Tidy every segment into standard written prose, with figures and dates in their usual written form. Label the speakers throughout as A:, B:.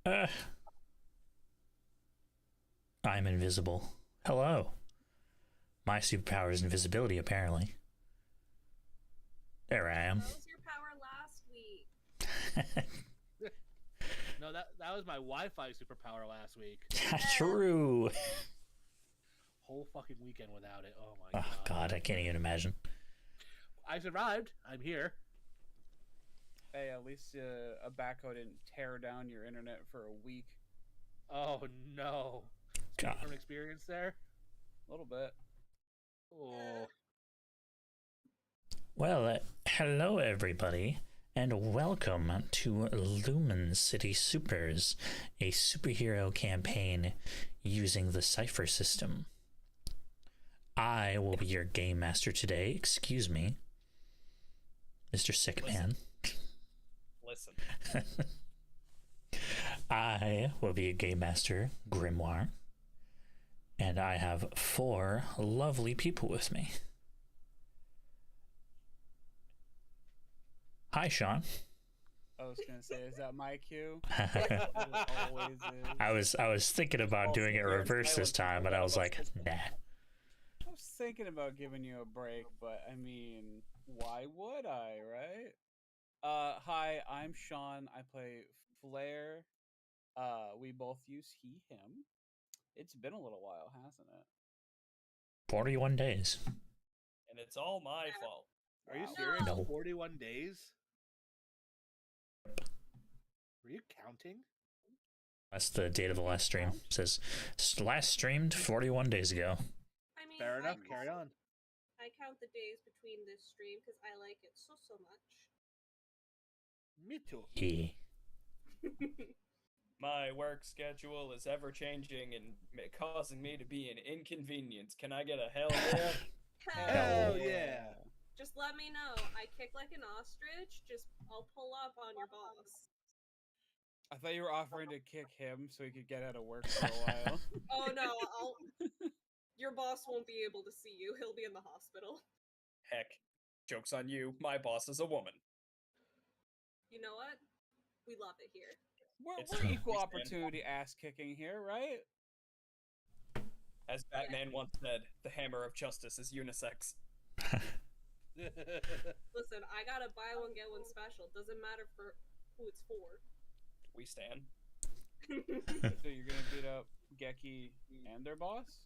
A: Uh, I'm invisible. Hello. My superpower is invisibility, apparently. There I am.
B: That was your power last week.
C: No, that was my Wi-Fi superpower last week.
A: True.
C: Whole fucking weekend without it. Oh my
A: Oh, God, I can't even imagine.
C: I survived. I'm here.
D: Hey, at least a backhoe didn't tear down your internet for a week.
C: Oh no.
A: God.
C: From experience there.
D: A little bit.
C: Oh.
A: Well, hello everybody, and welcome to Lumen City Supers, a superhero campaign using the Cypher system. I will be your game master today. Excuse me, Mr. Sickman.
E: Listen.
A: I will be a game master, Grimoire, and I have 4 lovely people with me. Hi, Sean.
D: I was gonna say, is that my cue?
A: I
D: Always is.
A: was thinking about doing it reverse this time, but I was like, nah.
D: I was thinking about giving you a break, but I mean, why would I, right? Hi, I'm Sean. I play Flair. We both use he, him. It's been a little while, hasn't it?
A: 41 days.
E: And it's all my fault.
C: Are you
D: Wow.
C: serious?
A: No.
C: 41 days? Were you counting?
A: That's the date of the last stream. It says last streamed 41 days ago.
B: I mean,
C: Fair enough. Carry on.
B: I count the days between this stream because I like it so much.
C: Me too.
A: Yeah.
E: My work schedule is ever changing and causing me to be an inconvenience. Can I get a hell yeah?
C: Hell yeah.
B: Just let me know. I kick like an ostrich. I'll pull up on your boss.
D: I thought you were offering to kick him so he could get out of work for a while.
B: Oh no, your boss won't be able to see you. He'll be in the hospital.
E: Heck, joke's on you. My boss is a woman.
B: You know what? We love it here.
D: We're
E: It's
D: equal
E: true.
D: opportunity ass kicking here, right?
E: As Batman once said, the hammer of justice is unisex.
B: Listen, I gotta buy one get one special. Doesn't matter for who it's for.
E: We stand.
D: So you're gonna beat up Geki and their boss?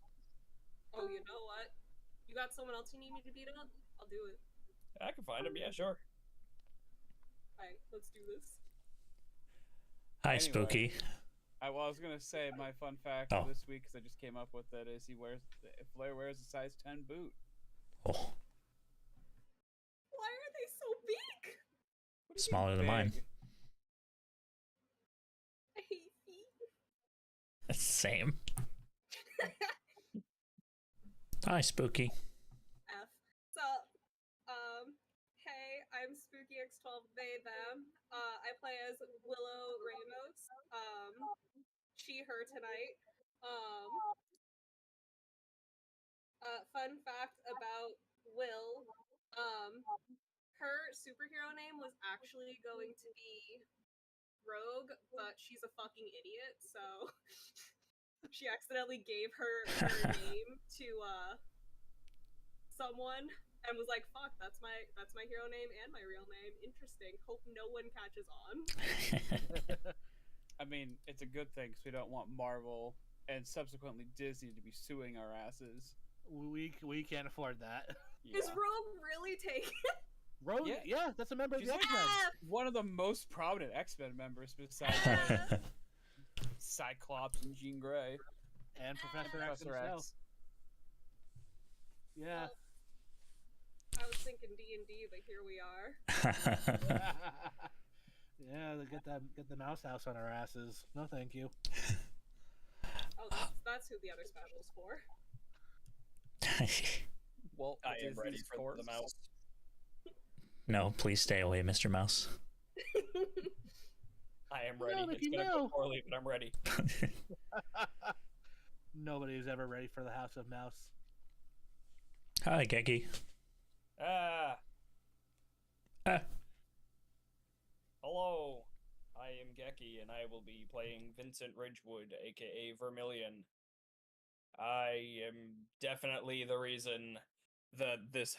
B: Oh, you know what? You got someone else you need me to beat up? I'll do it.
E: I can find him. Yeah, sure.
B: Alright, let's do this.
A: Hi,
D: Anyway.
A: Spooky.
D: I was gonna say my fun fact
A: Oh.
D: this week, because I just came up with it, is Flair wears a size 10 boot.
A: Oh,
B: Why are they so big?
D: What do you
A: Smaller
D: mean
A: than mine.
D: big?
B: I hate feet.
A: same. Hi, Spooky.
B: F. So, hey, I'm Spooky X12 they them. I play as Willow Ramos. She her tonight. Fun fact about Will. Her superhero name was actually going to be Rogue, but she's a fucking idiot, so she accidentally gave her name to someone and was like, "Fuck, that's my hero name and my real name. Interesting. Hope no one catches on."
D: I mean, it's a good thing because we don't want Marvel and subsequently Disney to be suing our asses.
C: We can't afford that.
B: Is Rogue really taken?
C: Rogue?
D: Yeah.
C: Yeah, that's a member of
D: She's
C: the X-Men.
D: one of the most prominent X-Men members besides Cyclops and Jean Grey.
C: And Professor X
D: Professor
C: himself.
D: X.
C: Yeah.
B: I was thinking D&D, but here we are.
C: Yeah, get the mouse house on our asses. No, thank you.
B: Oh, that's who the other special's for.
D: Well,
E: I am ready
D: Disney's
E: for
D: course.
E: the mouse.
A: No, please stay away, Mr. Mouse.
E: I am ready.
C: No,
E: It's
C: Mickey,
E: gonna
C: no.
E: go poorly, but I'm ready.
C: Nobody's ever ready for the House of Mouse.
A: Hi, Geki.
E: Ah,
A: Ah,
E: hello. I I am Geki, and I will be playing Vincent Ridgewood, aka Vermilion. I am definitely the reason that this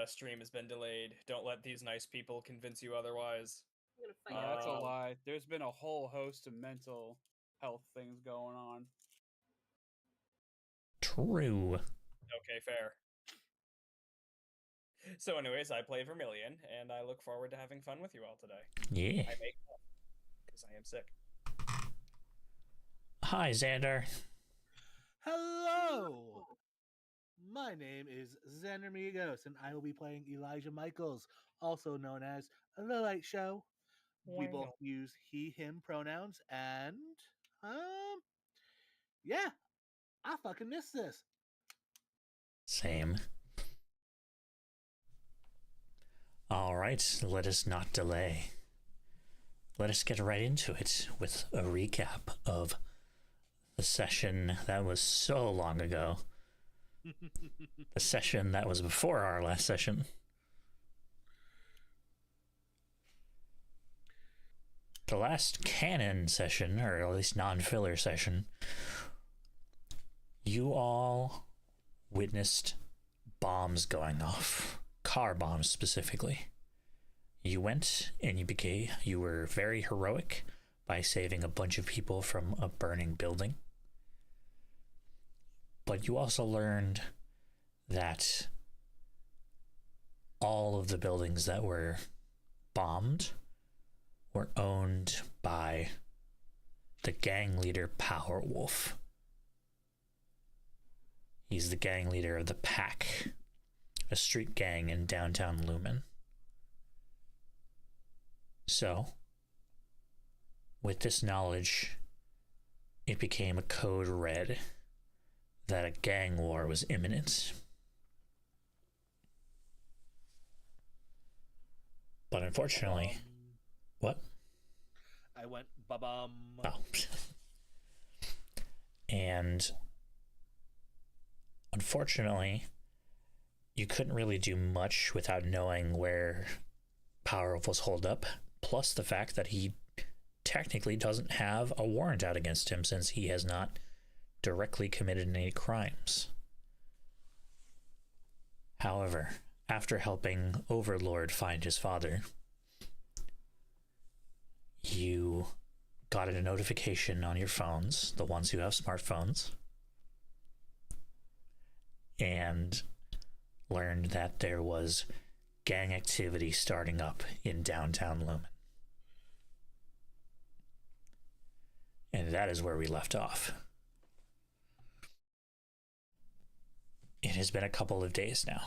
E: stream has been delayed. Don't let these nice people convince you otherwise.
B: I'm gonna fight
D: That's a
B: you.
D: lie. There's been a whole host of mental health things going on.
A: True.
E: Okay, fair. So, anyways, I play Vermilion, and I look forward to having fun with you all today.
A: Yeah.
E: I make fun because I am sick.
A: Hi, Xander.
C: Hello! My name is Xander Migos, and I will be playing Elijah Michaels, also known as The Light Show. We both
E: Wow.
C: use he, him pronouns, and, yeah, I fucking miss this.
A: Same. All right, let us not delay. Let us get right into it with a recap of the session that was so long ago. The session that was before our last session. The last canon session, or at least non-filler session, you all witnessed bombs going off. Car bombs specifically. You went and you were very heroic by saving a bunch of people from a burning building. But you also learned that all of the buildings that were bombed were owned by the gang leader Powerwolf. He's the gang leader of the Pack, a street gang in downtown Lumen. So, with this knowledge, it became a code red that a gang war was imminent. But unfortunately, what?
C: I went ba-bum.
A: Oh. And unfortunately, you couldn't really do much without knowing where Powerwolf was holed up, plus the fact that he technically doesn't have a warrant out against him since he has not directly committed any crimes. However, after helping Overlord find his father, you got a notification on your phones, the ones who have smartphones, and learned that there was gang activity starting up in downtown Lumen. And that is where we left off. It has been a couple of days now.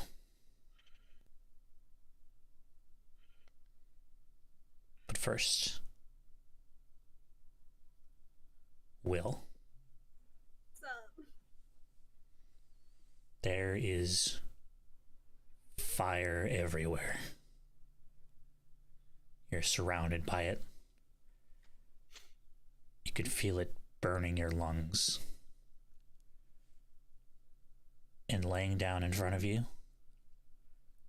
A: But first, Will,
B: What's up?
A: there is fire everywhere. You're surrounded by it. You could feel it burning your lungs. And laying down in front of you,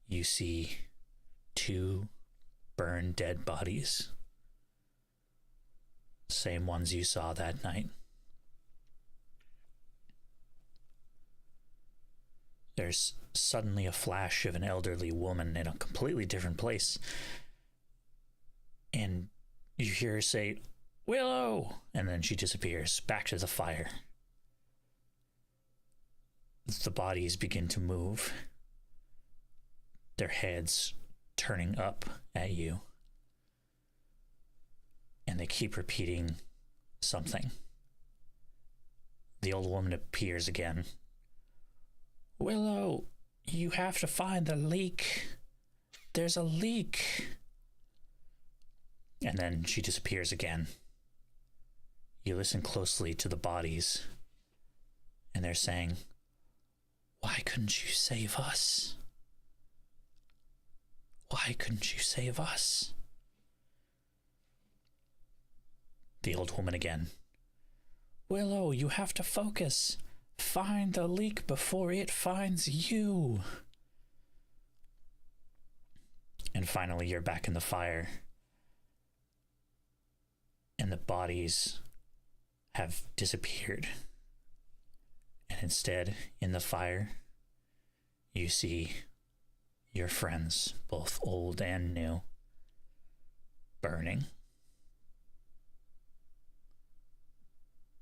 A: you see two burned dead bodies. Same ones you saw that night. There's suddenly a flash of an elderly woman in a completely different place. And you hear her say, "Willow!" And then she disappears back to the fire. The bodies begin to move, their heads turning up at you. And they keep repeating something. The old woman appears again. "Willow, you have to find the leak. There's a leak." And then she disappears again. You listen closely to the bodies, and they're saying, "Why couldn't you save us? Why couldn't you save us?" The old woman again. "Willow, you have to focus. Find the leak before it finds you." And finally, you're back in the fire. bodies have disappeared. And instead, in the fire, you see your friends, both old and new, burning.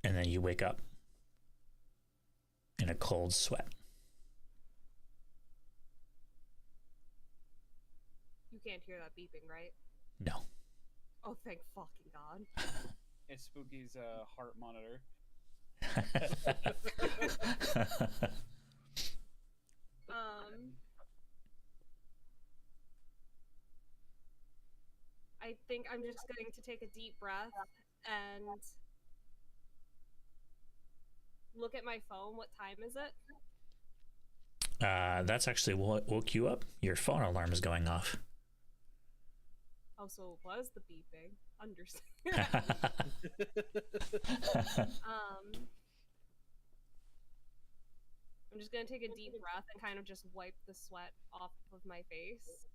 A: And then you wake up in a cold sweat.
B: You can't hear that beeping, right?
A: No.
B: Oh, thank fucking God.
D: It's Spooky's heart monitor.
B: I think I'm just going to take a deep breath and look at my phone. What time is it?
A: That's actually what woke you up. Your phone alarm is going off.
B: Oh, so it was the beeping. Understand. I'm just gonna take a deep breath and kind of just wipe the sweat off of my face.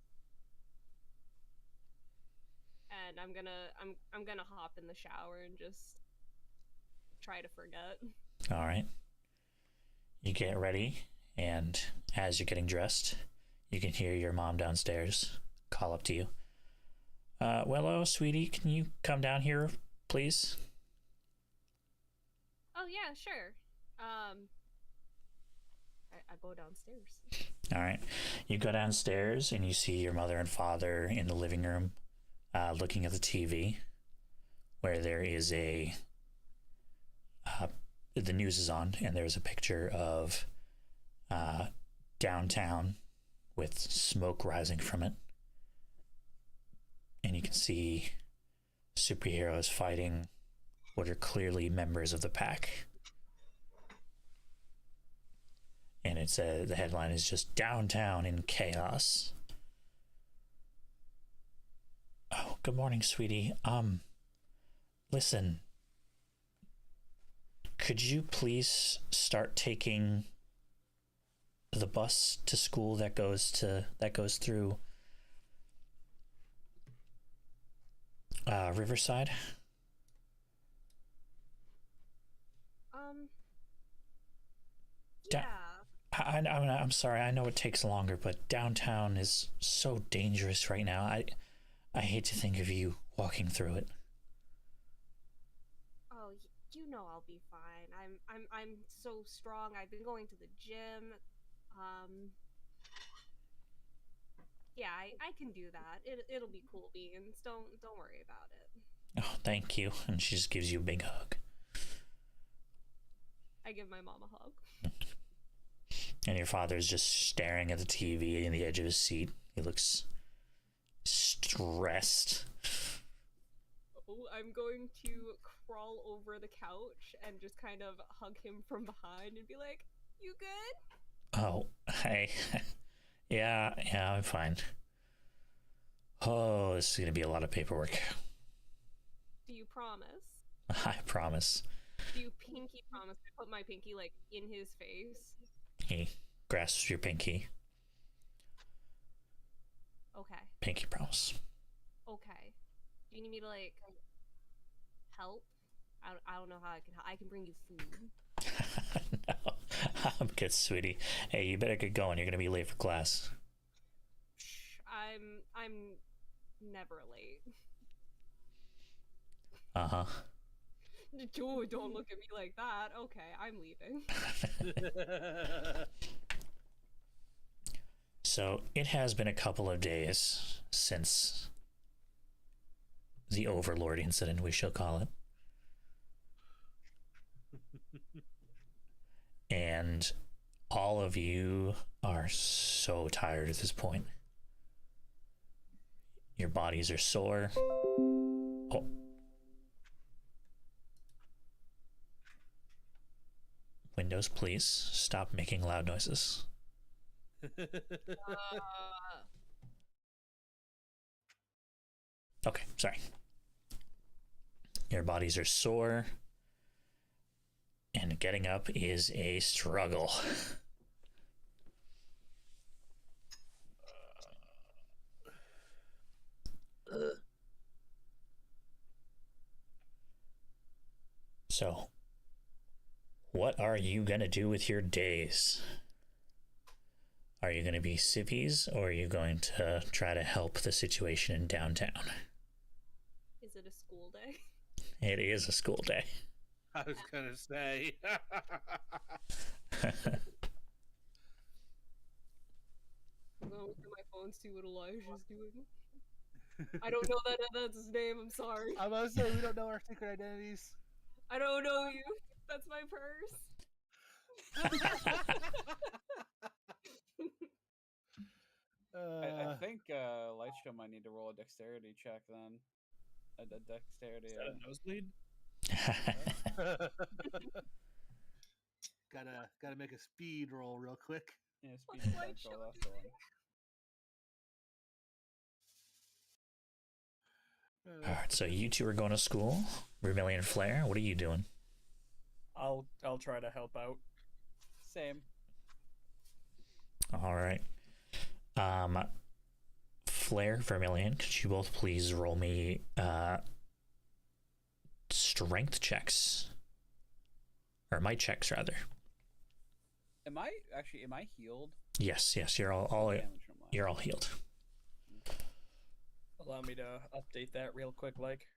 B: And I'm gonna hop in the shower and just try to forget.
A: All right. You get ready, and as you're getting dressed, you can hear your mom downstairs call up to you. Willow, sweetie, can you come down here, please?
B: Oh yeah, sure. I go downstairs.
A: All right. You go downstairs and you see your mother and father in the living room, looking at the TV, where there is the news is on, and there's a picture of downtown with smoke rising from it. And you can see superheroes fighting what are clearly members of the pack. And it's the headline is just "Downtown in Chaos." Oh, good morning, sweetie. Listen, could you please start taking the bus to school that goes through Riverside?
B: Yeah.
A: I'm sorry. I know it takes longer, but downtown is so dangerous right now. I hate to think of you walking through it.
B: Oh, you know I'll be fine. I'm so strong. I've been going to the gym. Yeah, I can do that. It'll be cool beans. Don't worry about it.
A: Oh, thank you. And she just gives you a big hug.
B: I give my mom a hug.
A: And your father's just staring at the TV in the edge of his seat. He looks stressed.
B: Oh, I'm going to crawl over the couch and just kind of hug him from behind and be like, "You good?"
A: Oh, hey. Yeah, I'm fine. Oh, this is going to be a lot of paperwork.
B: Do you promise?
A: I promise.
B: Do you pinky promise? I put my pinky, like, in his face.
A: He grasps your pinky.
B: Okay.
A: Pinky promise.
B: Okay. Do you need me to, like, help? I don't know how I can help. I can bring you food.
A: No, I'm good, sweetie. Hey, you better get going. You're going to be late for class.
B: I'm never late.
A: Uh-huh.
B: Don't look at me like that. Okay, I'm leaving.
A: So it has been a couple of days since the Overlord incident, we shall call it. And all of you are so tired at this point. Your bodies are sore. Oh. Windows, please stop making loud noises. Okay, sorry. Your bodies are sore, and getting up is a struggle. So, what are you gonna do with your days? Are you gonna be civvies, or are you going to try to help the situation in downtown?
B: Is it a school day?
A: It is a school day.
C: I was gonna say.
B: I'm gonna look at my phone and see what Elijah's doing. I don't know that's his name, I'm sorry.
C: I must say we don't know our secret identities.
B: I don't know you. That's my purse.
D: I think Lightshow might need to roll a dexterity check then. A dexterity.
E: Is that a nosebleed?
C: Gotta make a speed roll real quick.
D: Yeah,
B: What's
D: speed
B: Lightshow
D: check roll. That's the one.
A: All right, so you two are going to school. Vermilion Flare, what are you doing?
E: I'll try to help out.
D: Same.
A: All right. Flare, Vermilion, could you both please roll me strength checks? Or might checks, rather.
D: Am I healed?
A: Yes, you're all
D: Damage from last
A: you're all healed.
E: Allow me to update that real quick, like.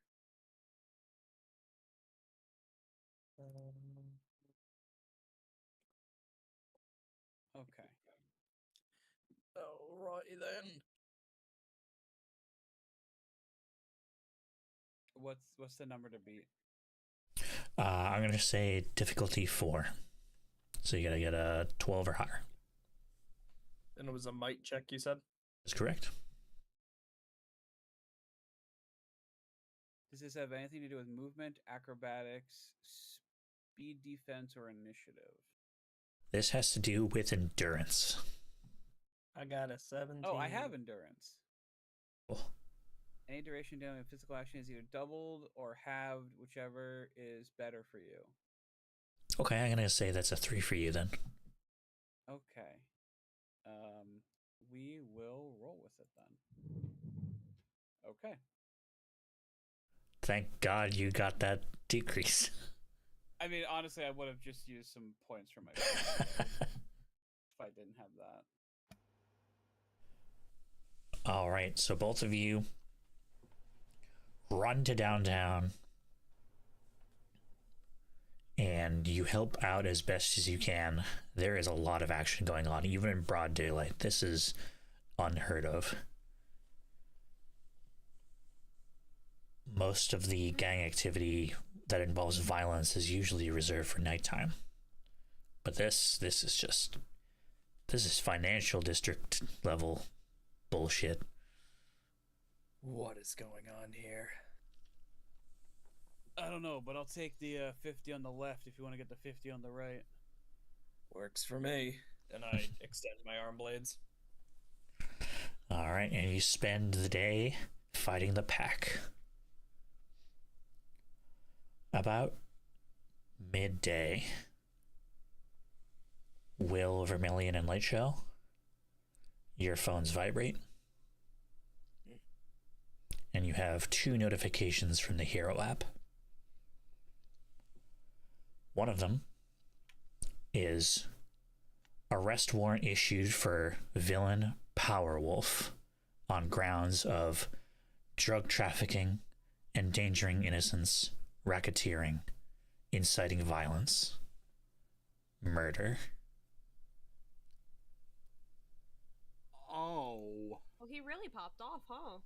D: Okay.
E: Alrighty then.
D: What's the number to beat?
A: I'm gonna say difficulty 4. So you gotta get a 12 or higher.
E: And it was a might check, you said?
A: That's correct.
D: Does this have anything to do with movement, acrobatics, speed, defense, or initiative?
A: This has to do with endurance.
E: I got a 17.
D: Oh, I have endurance.
A: Oh,
D: Any duration dealing with physical action is either doubled or halved, whichever is better for you.
A: okay, I'm gonna say that's a 3 for you then.
D: Okay. We will roll with it then. Okay.
A: Thank God you got that decrease.
D: I mean, honestly, I would have just used some points for my if I didn't have that.
A: All right, so both of you run to downtown and you help out as best as you can. There is a lot of action going on, even in broad daylight. This is unheard of. Most of the gang activity that involves violence is usually reserved for nighttime. But this is financial district level bullshit.
E: What is going on here?
D: I don't know, but I'll take the 50 on the left if you want to get the 50 on the right.
E: Works for me. And I extend my arm blades.
A: All right, and you spend the day fighting the pack. About midday, Will, Vermilion, and Lightshow, your phones vibrate. And you have 2 notifications from the Hero app. One of them is arrest warrant issued for villain Powerwolf on grounds of drug trafficking, endangering innocents, racketeering, inciting violence, murder.
C: Oh.
B: Oh, he really popped off, huh?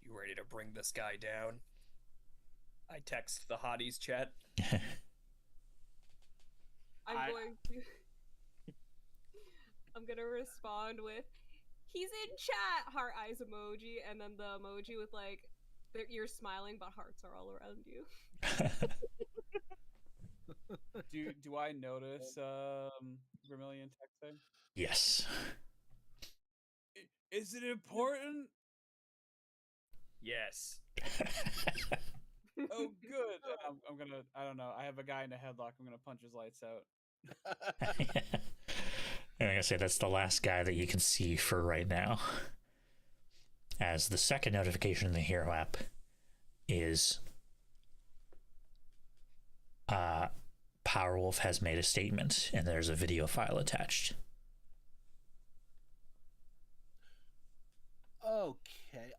E: You ready to bring this guy down? I text the hotties chat.
B: I'm gonna respond with, he's in chat, heart eyes emoji, and then the emoji with like, you're smiling but hearts are all around you.
D: Do I notice Vermilion texting?
A: Yes.
D: Is it important?
E: Yes.
D: Oh, good. I'm gonna. I don't know. I have a guy in a headlock. I'm gonna punch his lights out.
A: And like I say, that's the last guy that you can see for right now. As the second notification in the Hero app is Powerwolf has made a statement, and there's a video file attached.
C: Okay.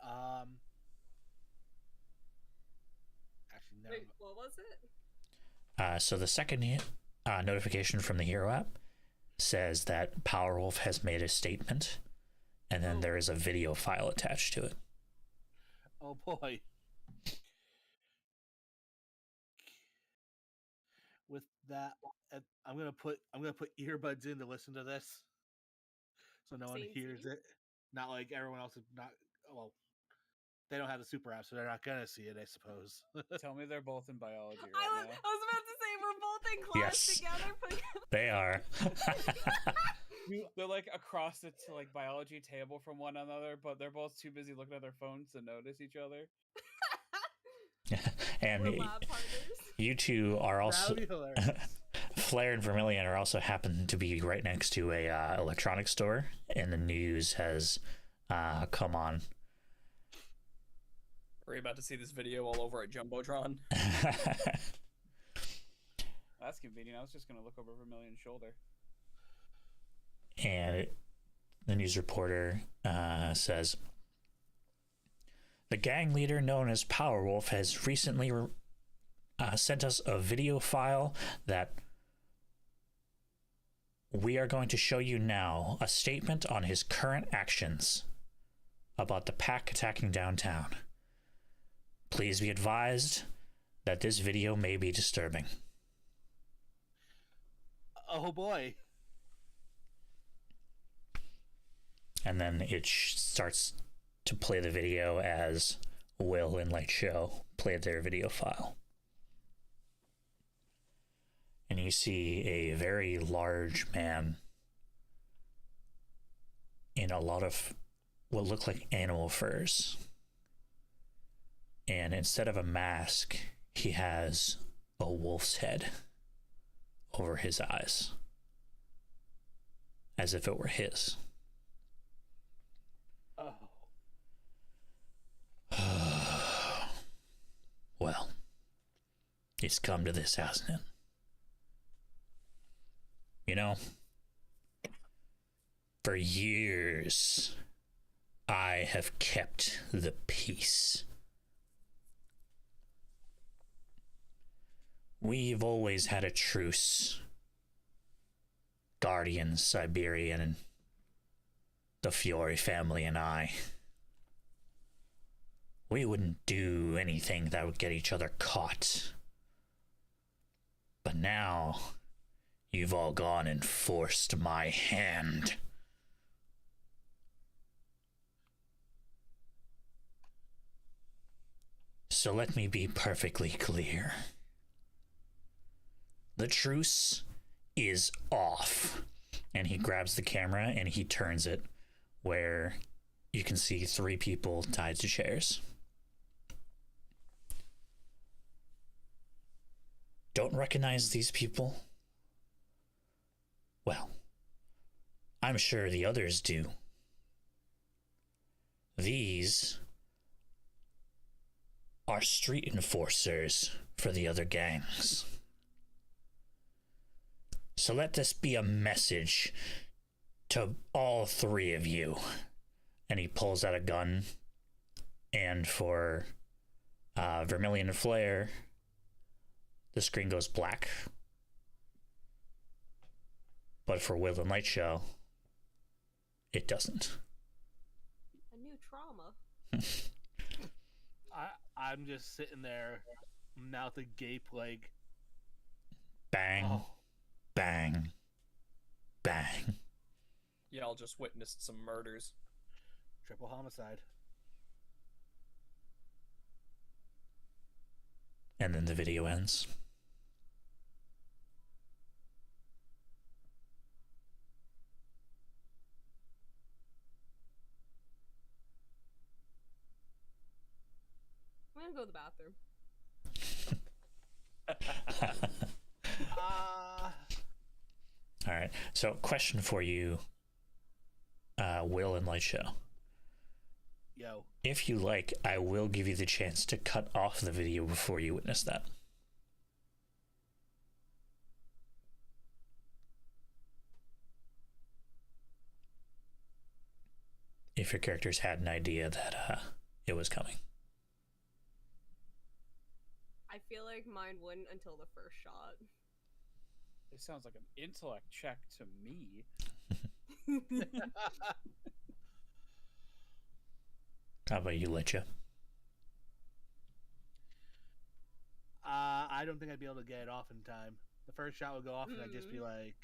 C: Actually, never.
B: Wait, what was it?
A: So the second notification from the Hero app says that Powerwolf has made a statement, and then there is a video file attached to it.
C: Oh boy. With that, I'm gonna put earbuds in to listen to this, so no one
B: Same
C: hears
B: team?
C: it. Not like everyone else. Not well. They don't have the super app, so they're not gonna see it, I suppose.
D: Tell me they're both in biology
B: I
D: right
B: was
D: now.
B: about to say we're both in class
A: Yes.
B: together. But...
A: They are.
D: They're like across the like biology table from one another, but they're both too busy looking at their phones to notice each other.
A: And
B: we're lab partners.
A: you two are also
C: That would be hilarious.
A: Flare and Vermilion are also happen to be right next to a electronics store, and the news has come on.
E: Are you about to see this video all over at Jumbotron?
D: That's convenient. I was just gonna look over Vermilion's shoulder.
A: And the news reporter says, the gang leader known as Powerwolf has recently sent us a video file that we are going to show you now, a statement on his current actions about the pack attacking downtown. Please be advised that this video may be disturbing.
C: Oh boy.
A: And then it starts to play the video as Will and Light Show played their video file. And you see a very large man in a lot of what look like animal furs. And instead of a mask, he has a wolf's head over his eyes, as if it were his. Well, it's come to this, hasn't it? You know, for years, I have kept the peace. We've always had a truce. Guardian, Siberian, and the Fiore family and I. We wouldn't do anything that would get each other caught. But now, you've all gone and forced my hand. So let me be perfectly clear. The truce is off. And he grabs the camera and he turns it where you can see 3 people tied to chairs. Don't recognize these people? Well, I'm sure the others do. These are street enforcers for the other gangs. So let this be a message to all 3 of you. And he pulls out a gun, and for Vermilion and Flare, the screen goes black. But for Will and Light Show, it doesn't.
B: A new trauma.
C: I'm just sitting there, mouth agape, like
A: Bang,
C: oh,
A: bang, bang.
E: Y'all just witnessed some murders.
C: triple homicide.
A: And then the video ends.
B: I'm gonna go to the bathroom.
A: All right. So, question for you, Will and Light Show.
C: Yo.
A: If you like, I will give you the chance to cut off the video before you witness that. if your characters had an idea that it was coming.
B: I feel like mine wouldn't until the first shot.
D: It sounds like an intellect check to me.
A: How about you, Licha?
C: I don't think I'd be able to get it off in time. The first shot would go off, and I'd just be like,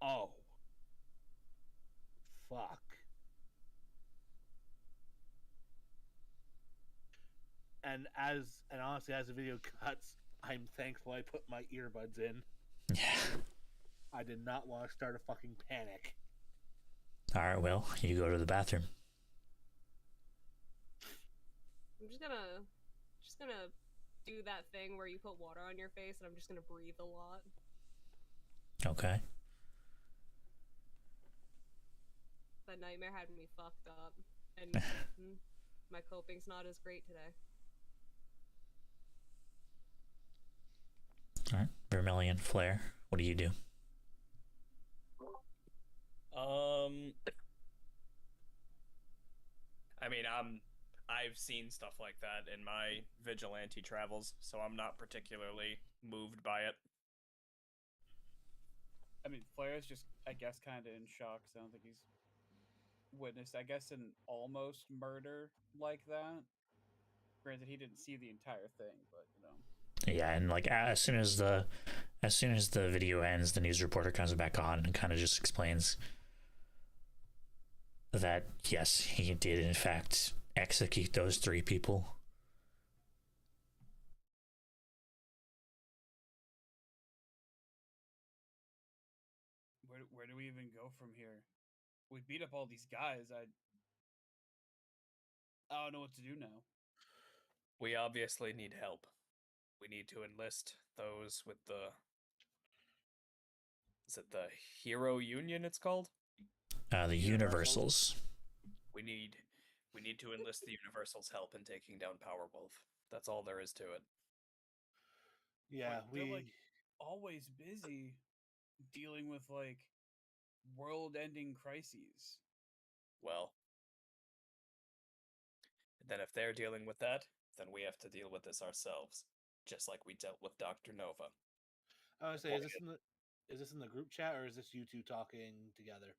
C: "Oh, fuck." And honestly, as the video cuts, I'm thankful I put my earbuds in.
A: Yeah.
C: I did not want to start a fucking panic.
A: All right, well, you go to the bathroom.
B: I'm just gonna do that thing where you put water on your face, and I'm just gonna breathe a lot.
A: Okay.
B: That nightmare had me fucked up, and my coping's not as great today.
A: All right, Vermilion, Flare, what do you do?
E: I mean, I've seen stuff like that in my vigilante travels, so I'm not particularly moved by it.
D: I mean, Flair's just, I guess, kind of in shock. So I don't think he's witnessed, I guess, an almost murder like that. Granted, he didn't see the entire thing, but you know.
A: Yeah, and like as soon as the video ends, the news reporter comes back on and kind of just explains that yes, he did in fact execute those 3 people.
D: Where do we even go from here? We beat up all these guys. I don't know what to do now.
E: We obviously need help. We need to enlist those with the... Is it the Hero Union it's called?
A: The Universals.
E: We need to enlist the Universal's help in taking down Powerwolf. That's all there is to it.
C: Yeah,
D: But they're like always busy dealing with like world-ending crises.
E: Well, then if they're dealing with that, then we have to deal with this ourselves, just like we dealt with Dr. Nova.
C: I was say, is this in the group chat, or is this you two talking together?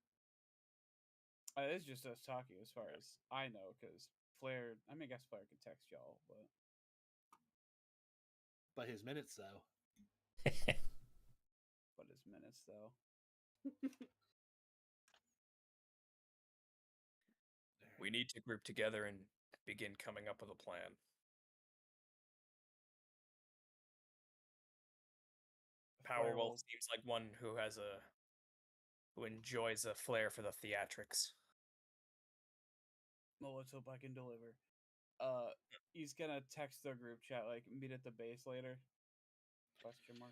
D: It's just us talking, as far as I know, because Flair. I mean, I guess Flair could text y'all,
C: But his minutes, though.
D: but his minutes, though.
E: We need to group together and begin coming up with a plan. Powerwolf seems like one who enjoys a flair for the theatrics.
D: Well, let's hope I can deliver. He's gonna text the group chat like, meet at the base later? Question mark.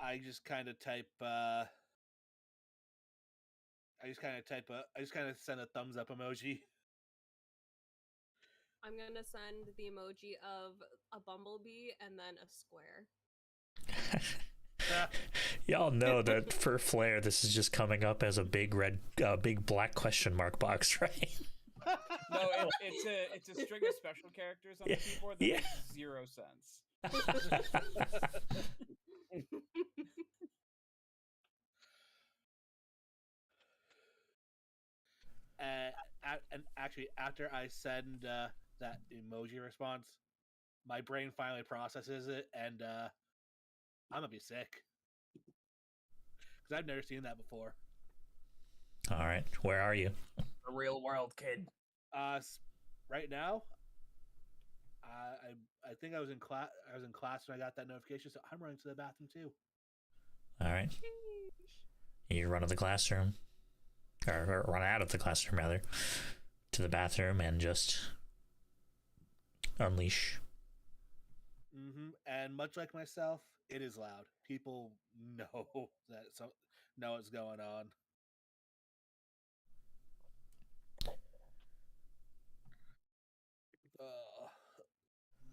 C: I just kind of type. I just kind of send a thumbs up emoji.
B: I'm gonna send the emoji of a bumblebee and then a square.
A: Y'all know that for Flare, this is just coming up as a big black question mark box, right?
D: No, it's a string of special characters on the keyboard that makes 0 sense.
C: And actually, after I send that emoji response, my brain finally processes it, and I'm gonna be sick because I've never seen that before.
A: All right, where are you?
E: The real world, kid.
C: Right now, I think I was in class. I was in class when I got that notification, so I'm running to the bathroom too.
A: All right, you run to the classroom, or run out of the classroom rather, to the bathroom and just unleash.
C: And much like myself, it is loud. People know know what's going on.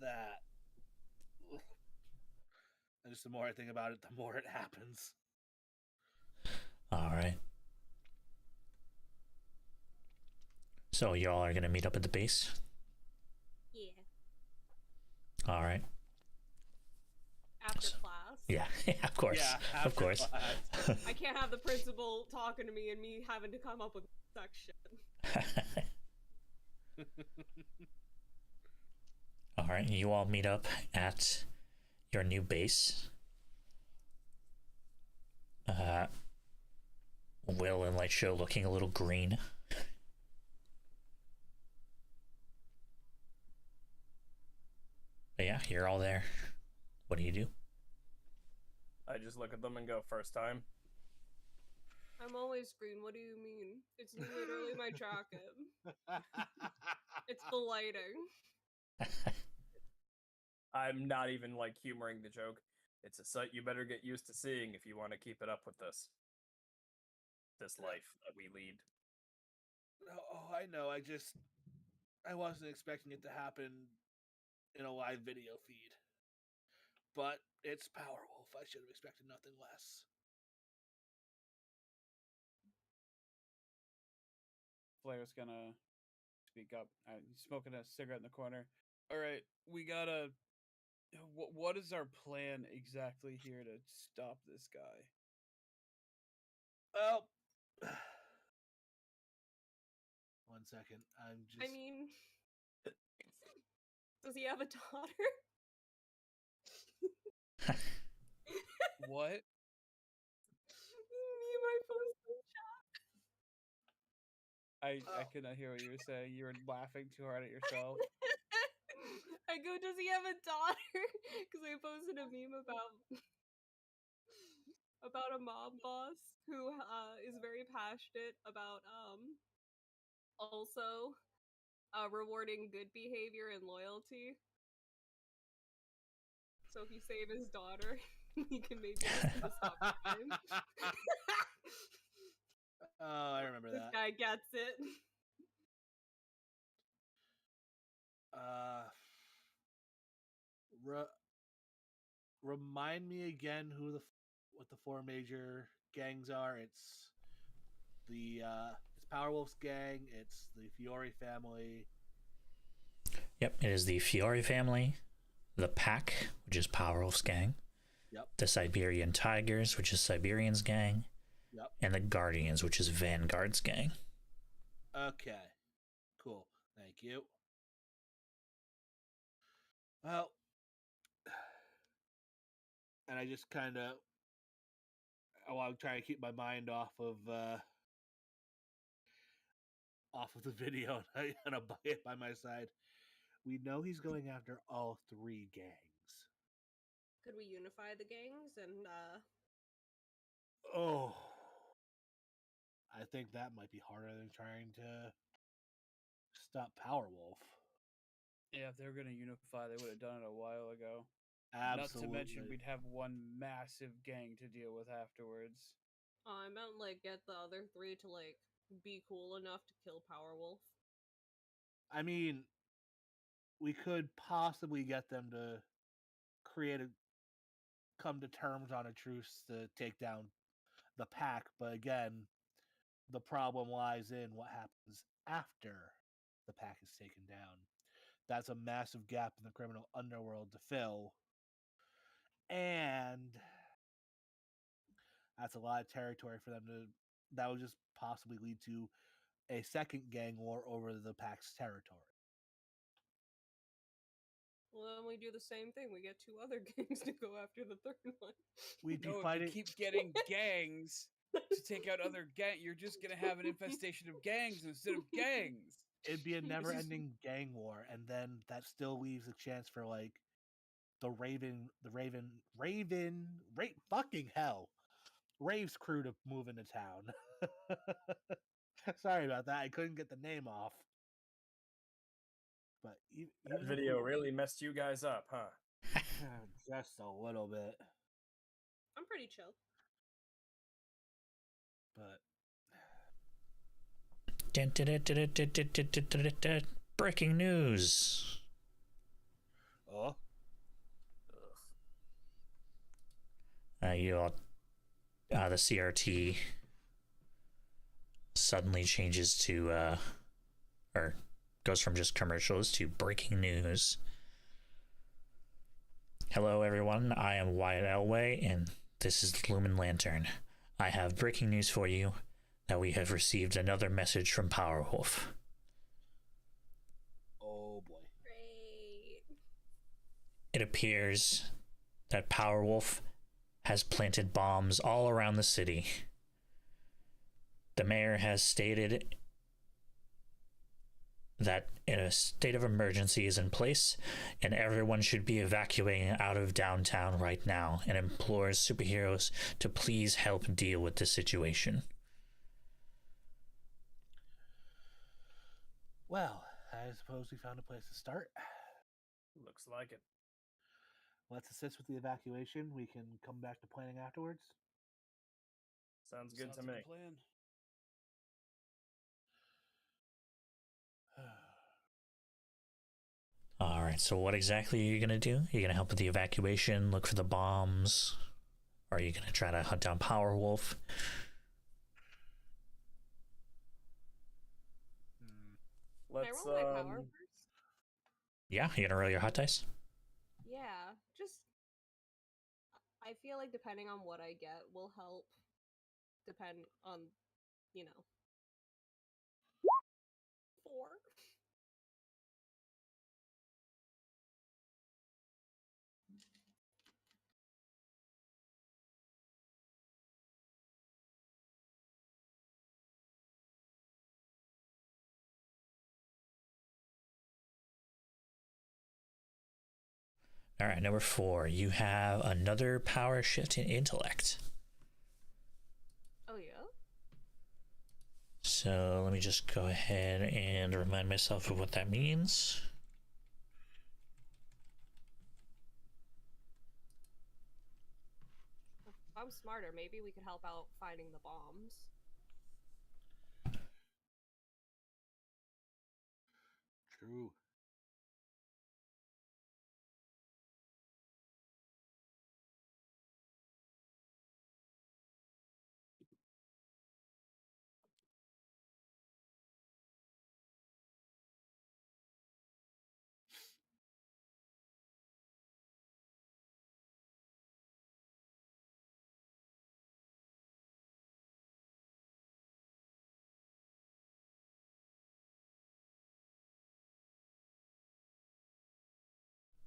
C: That. And just the more I think about it, the more it happens.
A: So you all are gonna meet up at the base?
B: Yeah.
A: All right.
B: After class.
A: Yeah, of course.
C: Yeah,
A: of
C: after
A: course.
C: class.
B: I can't have the principal talking to me and me having to come up with section.
A: All right, you all meet up at your new base. Will and Light Show looking a little green. But yeah, you're all there. What do you do?
E: I just look at them and go, first time.
B: I'm always green. What do you mean? It's literally my jacket. It's the lighting.
E: I'm not even like humoring the joke. It's a sight you better get used to seeing if you want to keep it up with this life that we lead.
C: Oh, I know. I wasn't expecting it to happen in a live video feed. But it's Powerwolf. I should have expected nothing less.
D: Flair's gonna speak up. He's smoking a cigarette in the corner. All right, we gotta. What is our plan exactly here to stop this guy?
C: Well, 1 second. I'm just.
B: I mean, does he have a daughter?
D: What?
B: Me and my phone.
D: I could not hear what you were saying. You were laughing too hard at yourself.
B: I go, does he have a daughter? Because I posted a meme about a mob boss who is very passionate about also rewarding good behavior and loyalty. So if you save his daughter, he can maybe listen to stop time.
C: Oh, I remember
B: This
C: that.
B: guy gets it.
C: Remind me again what the four major gangs are. It's Powerwolf's gang. It's the Fiore family.
A: Yep, it is the Fiore family, the Pack, which is Powerwolf's gang.
C: Yep.
A: The Siberian Tigers, which is Siberian's gang.
C: Yep.
A: And the Guardians, which is Vanguard's gang.
C: Okay. Cool. Thank you. Well, and I just kind of, I'm trying to keep my mind off of the video and a bucket by my side. We know he's going after all three gangs.
B: Could we unify the gangs and
C: Oh, I think that might be harder than trying to stop Powerwolf.
D: Yeah, if they were gonna unify, they would have done it a while ago.
C: Absolutely.
D: Not to mention, we'd have one massive gang to deal with afterwards.
B: I meant like get the other three to like be cool enough to kill Powerwolf.
C: I mean, we could possibly get them to come to terms on a truce to take down the Pack, but again, the problem lies in what happens after the Pack is taken down. That's a massive gap in the criminal underworld to fill, and that's a lot of territory for them to. That would just possibly lead to a second gang war over the Pack's territory.
B: Well, then we do the same thing. We get two other gangs to go after the third one.
C: We'd be
D: No,
C: fighting.
D: if you keep getting gangs to take out other gang, you're just gonna have an infestation of gangs instead of gangs.
C: It'd be a never-ending gang war, and then that still leaves a chance for like fucking hell, Rave's crew to move into town. Sorry about that. I couldn't get the name off. But
E: That video really messed you guys up, huh?
C: Just a little bit.
B: I'm pretty chill.
C: But
A: Breaking news.
C: oh,
A: You all, the CRT suddenly changes to or goes from just commercials to breaking news. Hello, everyone. I am Wyatt Elway, and this is the Lumen Lantern. I have breaking news for you that we have received another message from Powerwolf.
C: Oh boy.
B: Great.
A: It appears that Powerwolf has planted bombs all around the city. The mayor has stated that a state of emergency is in place and everyone should be evacuating out of downtown right now, and implores superheroes to please help deal with the situation.
C: Well, I suppose we found a place to start.
E: Looks like it.
C: Let's assist with the evacuation. We can come back to planning afterwards.
E: Sounds good to
D: Sounds
E: me.
D: like a plan.
A: All right, so what exactly are you going to do? Are you going to help with the evacuation, look for the bombs? Or are you going to try to hunt down Powerwolf?
E: Let's
B: Can I roll my power first?
A: Yeah, you going to roll your hot dice?
B: Yeah, just. I feel like depending on what I get will help. Depend on, 4.
A: All right, number 4. You have another power shift in intellect.
B: Oh yeah.
A: So let me just go ahead and remind myself of what that means.
B: If I'm smarter, maybe we could help out finding the bombs.
C: True.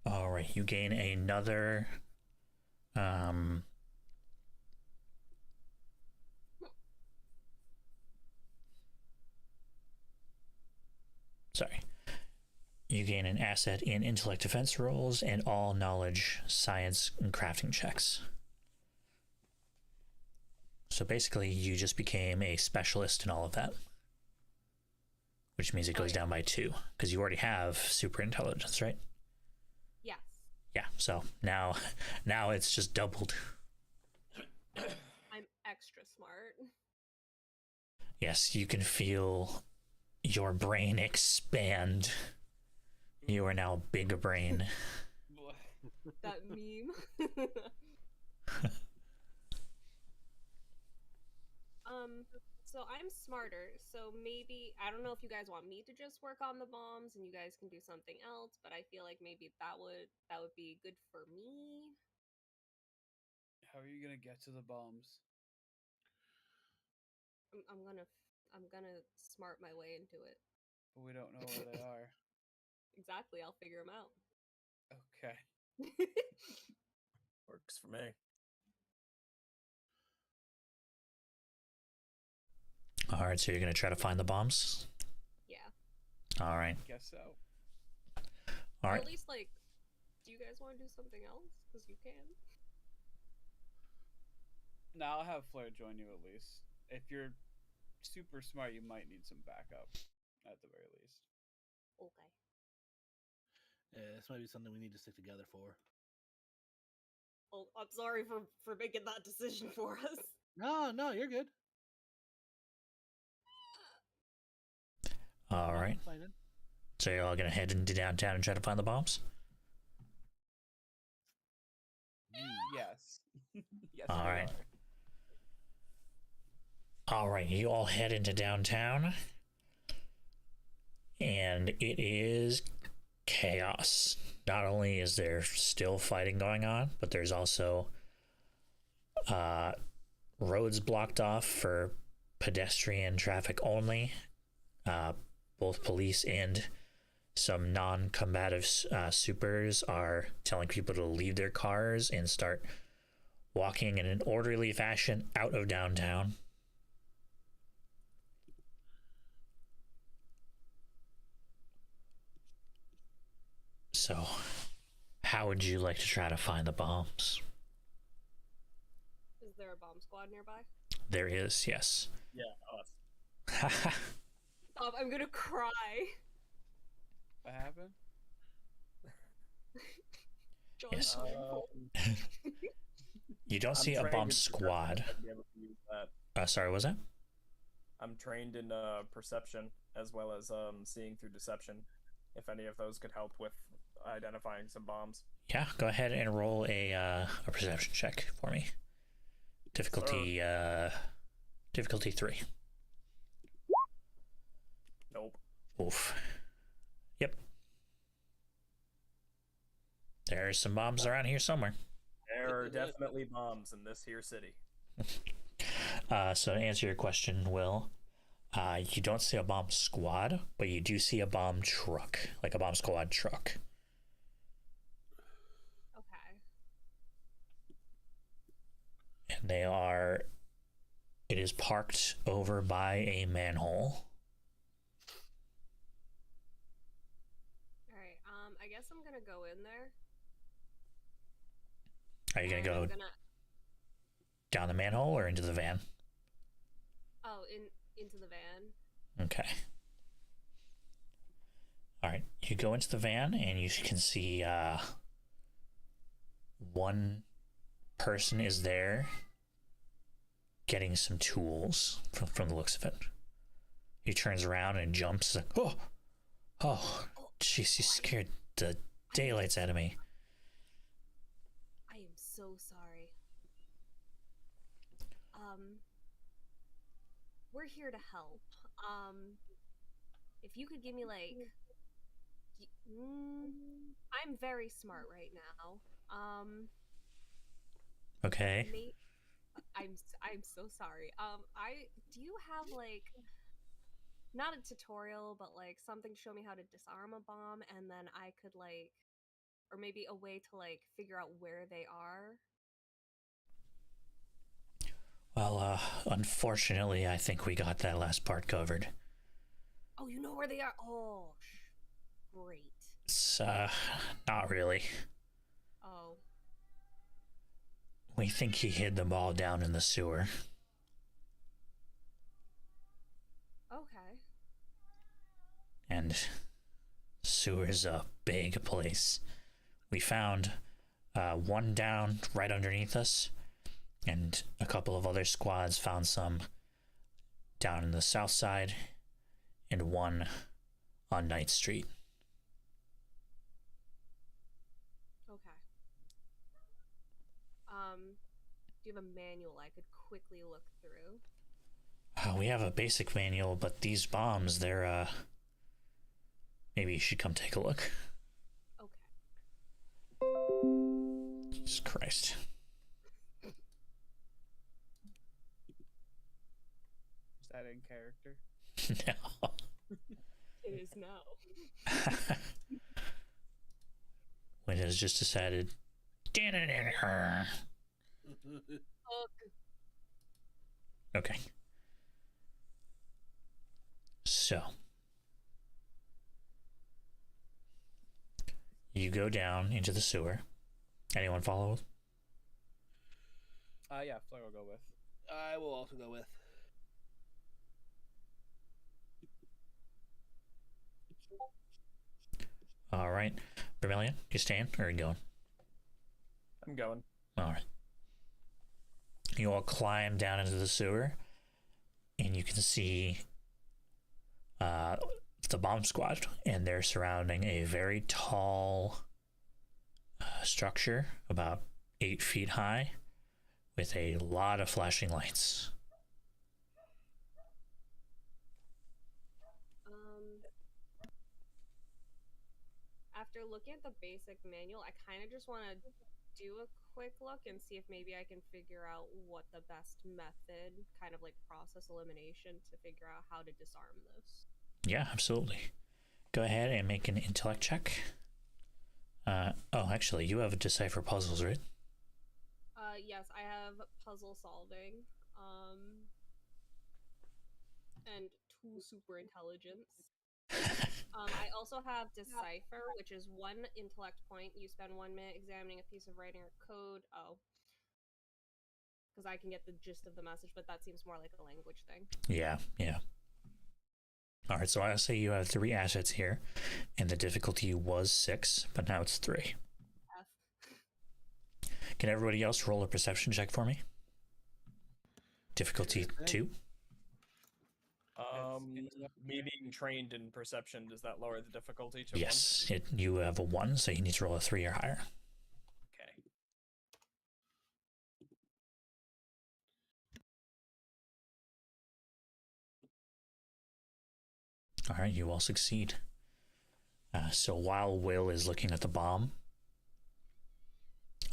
A: All right, you gain another sorry. You gain an asset in intellect defense rolls and all knowledge, science, and crafting checks. So basically, you just became a specialist in all of that, which means it goes down by 2 because you already have super intelligence, right?
B: Yes.
A: Yeah. So now it's just doubled.
B: I'm extra smart.
A: Yes, you can feel your brain expand. You are now big brain.
B: That meme. So I'm smarter, so maybe I don't know if you guys want me to just work on the bombs and you guys can do something else, but I feel like maybe that would be good for me.
D: How are you gonna get to the bombs?
B: I'm gonna smart my way into it.
D: But we don't know where they are.
B: Exactly, I'll figure them out.
D: Okay.
E: Works for me.
A: All right, so you're gonna try to find the bombs.
B: Yeah.
A: All right.
D: Guess so.
A: All
B: Or
A: right.
B: at least do you guys want to do something else? Because you can.
D: Now I'll have Flair join you at least. If you're super smart, you might need some backup, at the very least.
B: Okay.
C: Yeah, this might be something we need to stick together for.
B: Well, I'm sorry for making that decision for us.
C: No, you're good.
A: All right.
C: Fine then.
A: So you're all gonna head into downtown and try to find the bombs.
D: Yes. Yes.
A: All
D: we
A: right.
D: are.
A: All right, you all head into downtown. and it is chaos. Not only is there still fighting going on, but there's also roads blocked off for pedestrian traffic only. Both police and some non-combative supers are telling people to leave their cars and start walking in an orderly fashion out of downtown. So, how would you like to try to find the bombs?
B: Is there a bomb squad nearby?
A: There is, yes.
E: Yeah, us.
B: Stop, I'm gonna cry.
D: What happened?
B: John's
A: Yes.
B: so important.
A: You don't see a
E: trained
A: bomb
E: in perception,
A: squad.
E: I'd be able to use that.
A: Sorry, what was that?
E: I'm trained in perception as well as seeing through deception. If any of those could help with identifying some bombs.
A: Yeah, go ahead and roll a perception check for me. Difficulty difficulty 3.
E: Nope.
A: Oof. Yep. There's some bombs around here somewhere.
E: There are definitely bombs in this here city.
A: So to answer your question, Will, you don't see a bomb squad, but you do see a bomb truck, like a bomb squad truck.
B: Okay.
A: And it is parked over by a manhole.
B: Alright, I guess I'm gonna go in there.
A: Are you gonna
B: and
A: go
B: I'm gonna...
A: down the manhole or into the van?
B: Oh, into the van.
A: Okay. All right, you go into the van and you can see one person is there getting some tools from the looks of it. He turns around and jumps. Like, oh, jeez, he scared the daylights out of me.
B: I am so sorry. We're here to help. If you could give me like, I'm very smart right now.
A: Okay.
B: I'm so sorry. Do you have like, not a tutorial, but like something to show me how to disarm a bomb, and then I could like, or maybe a way to like figure out where they are?
A: Well, unfortunately, I think we got that last part covered.
B: Oh, you know where they are? Oh, great.
A: It's, not really.
B: Oh.
A: We think he hid them all down in the sewer.
B: Okay.
A: And sewer's a big place. We found one down right underneath us, and a couple of other squads found some down in the south side, and one on Ninth Street.
B: Okay. Do you have a manual I could quickly look through?
A: We have a basic manual, but these bombs, they're, maybe you should come take a look.
B: Okay.
A: Jesus Christ.
D: Is that in character?
A: No.
B: It is now.
A: Windows just decided. Okay. So. You go down into the sewer. Anyone follow?
D: Yeah, Flare will go with.
C: I will also go with.
A: All right. Vermilion, you staying or are you going?
E: I'm going.
A: All right. You all climb down into the sewer, and you can see the bomb squad, and they're surrounding a very tall structure, about 8 feet high, with a lot of flashing lights.
B: after looking at the basic manual, I kind of just want to do a quick look and see if maybe I can figure out what the best method, kind of like process elimination, to figure out how to disarm this.
A: Yeah, absolutely. Go ahead and make an intellect check. Oh, actually, you have decipher puzzles, right?
B: Yes, I have puzzle solving, and 2 super intelligence. I also have decipher, which is 1 intellect point. You spend 1 minute examining a piece of writing or code. Oh, because I can get the gist of the message, but that seems more like a language thing.
A: Yeah. All right, so I'll say you have 3 assets here, and the difficulty was 6, but now it's 3.
B: F.
A: Can everybody else roll a perception check for me? Difficulty 2.
E: Me being trained in perception, does that lower the difficulty to
A: Yes, you have a 1, so you need to roll a 3 or higher.
E: 1? Okay.
A: All right, you all succeed. So while Will is looking at the bomb,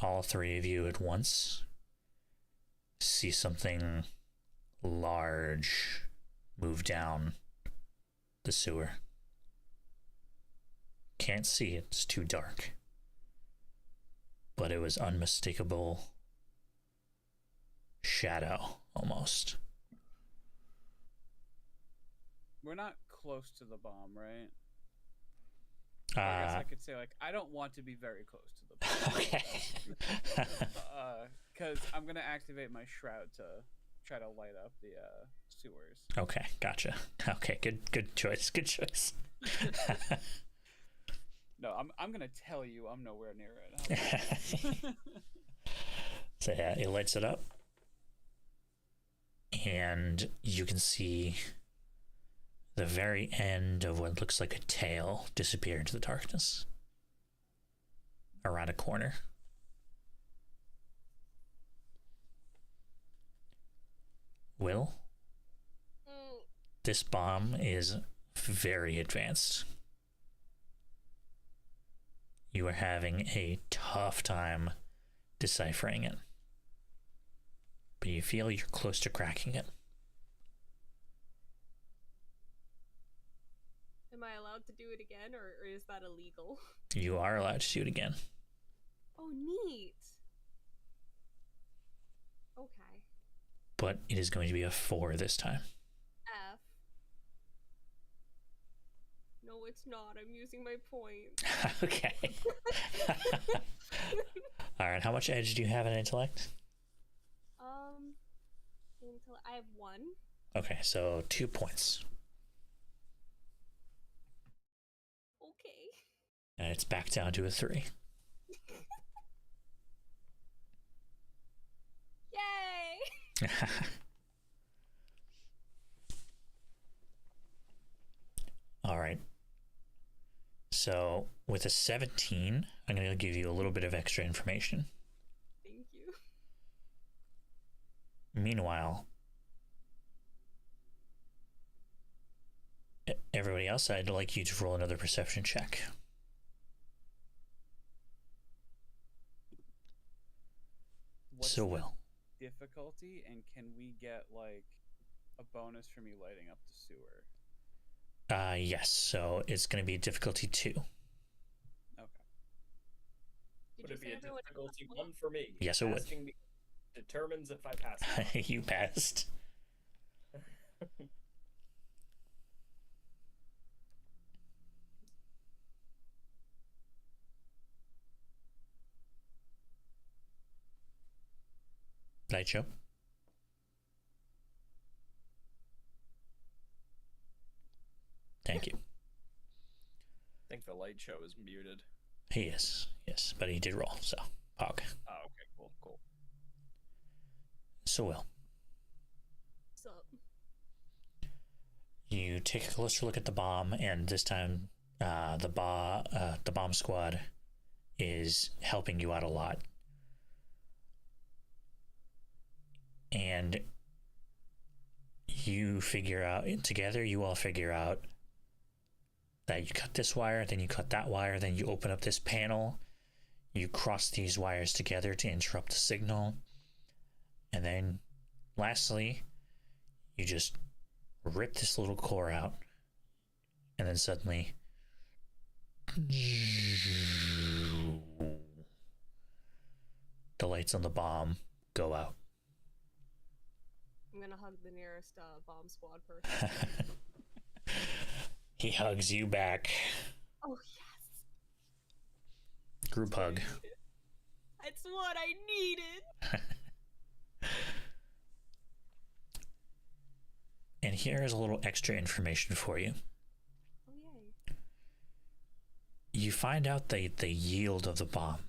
A: all 3 of you at once see something large move down the sewer. Can't see it, it's too dark. But it was unmistakable shadow, almost.
D: We're not close to the bomb, right? I guess I could say, like, I don't want to be very close to the bomb.
A: Okay.
D: Because I'm going to activate my shroud to try to light up the sewers.
A: Okay, gotcha. Okay, good choice. Good choice.
D: No, I'm going to tell you I'm nowhere near it.
A: So yeah, it lights it up. And you can see the very end of what looks like a tail disappear into the darkness around a corner. Will, this bomb is very advanced. You are having a tough time deciphering it, but you feel you're close to cracking it.
B: Am I allowed to do it again, or is that illegal?
A: You are allowed to do it again.
B: Oh, neat. Okay.
A: But it is going to be a 4 this time.
B: F. No, it's not. I'm using my point.
A: Okay. All right, how much edge do you have in intellect?
B: I have 1.
A: Okay, so 2 points.
B: Okay.
A: And it's back down to a 3.
B: Yay!
A: All right. So with a 17, I'm going to give you a little bit of extra information.
B: Thank you.
A: Meanwhile, everybody else, I'd like you to roll another perception check.
D: What's
A: So
D: the
A: Will.
D: difficulty, and can we get, like, a bonus for me lighting up the sewer?
A: Yes, so it's going to be difficulty 2.
D: Okay.
E: Would it be a difficulty 1 for me?
A: Yes, it would.
E: Asking me determines if I pass.
A: You passed. Light show. Thank you.
E: I think the light show is muted.
A: He is, yes, but he did roll, so pog.
E: Oh, okay, cool.
A: So Will,
B: So,
A: you take a closer look at the bomb, and this time the bomb squad is helping you out a lot. And you figure out, together you all figure out that you cut this wire, then you cut that wire, then you open up this panel, you cross these wires together to interrupt the signal, and then lastly, you just rip this little core out, and then suddenly the lights on the bomb go out.
B: I'm gonna hug the nearest bomb squad person.
A: He hugs you back.
B: Oh yes.
A: Group hug.
B: That's what I needed.
A: And here is a little extra information for you.
B: Oh yay.
A: You find out that the yield of the bomb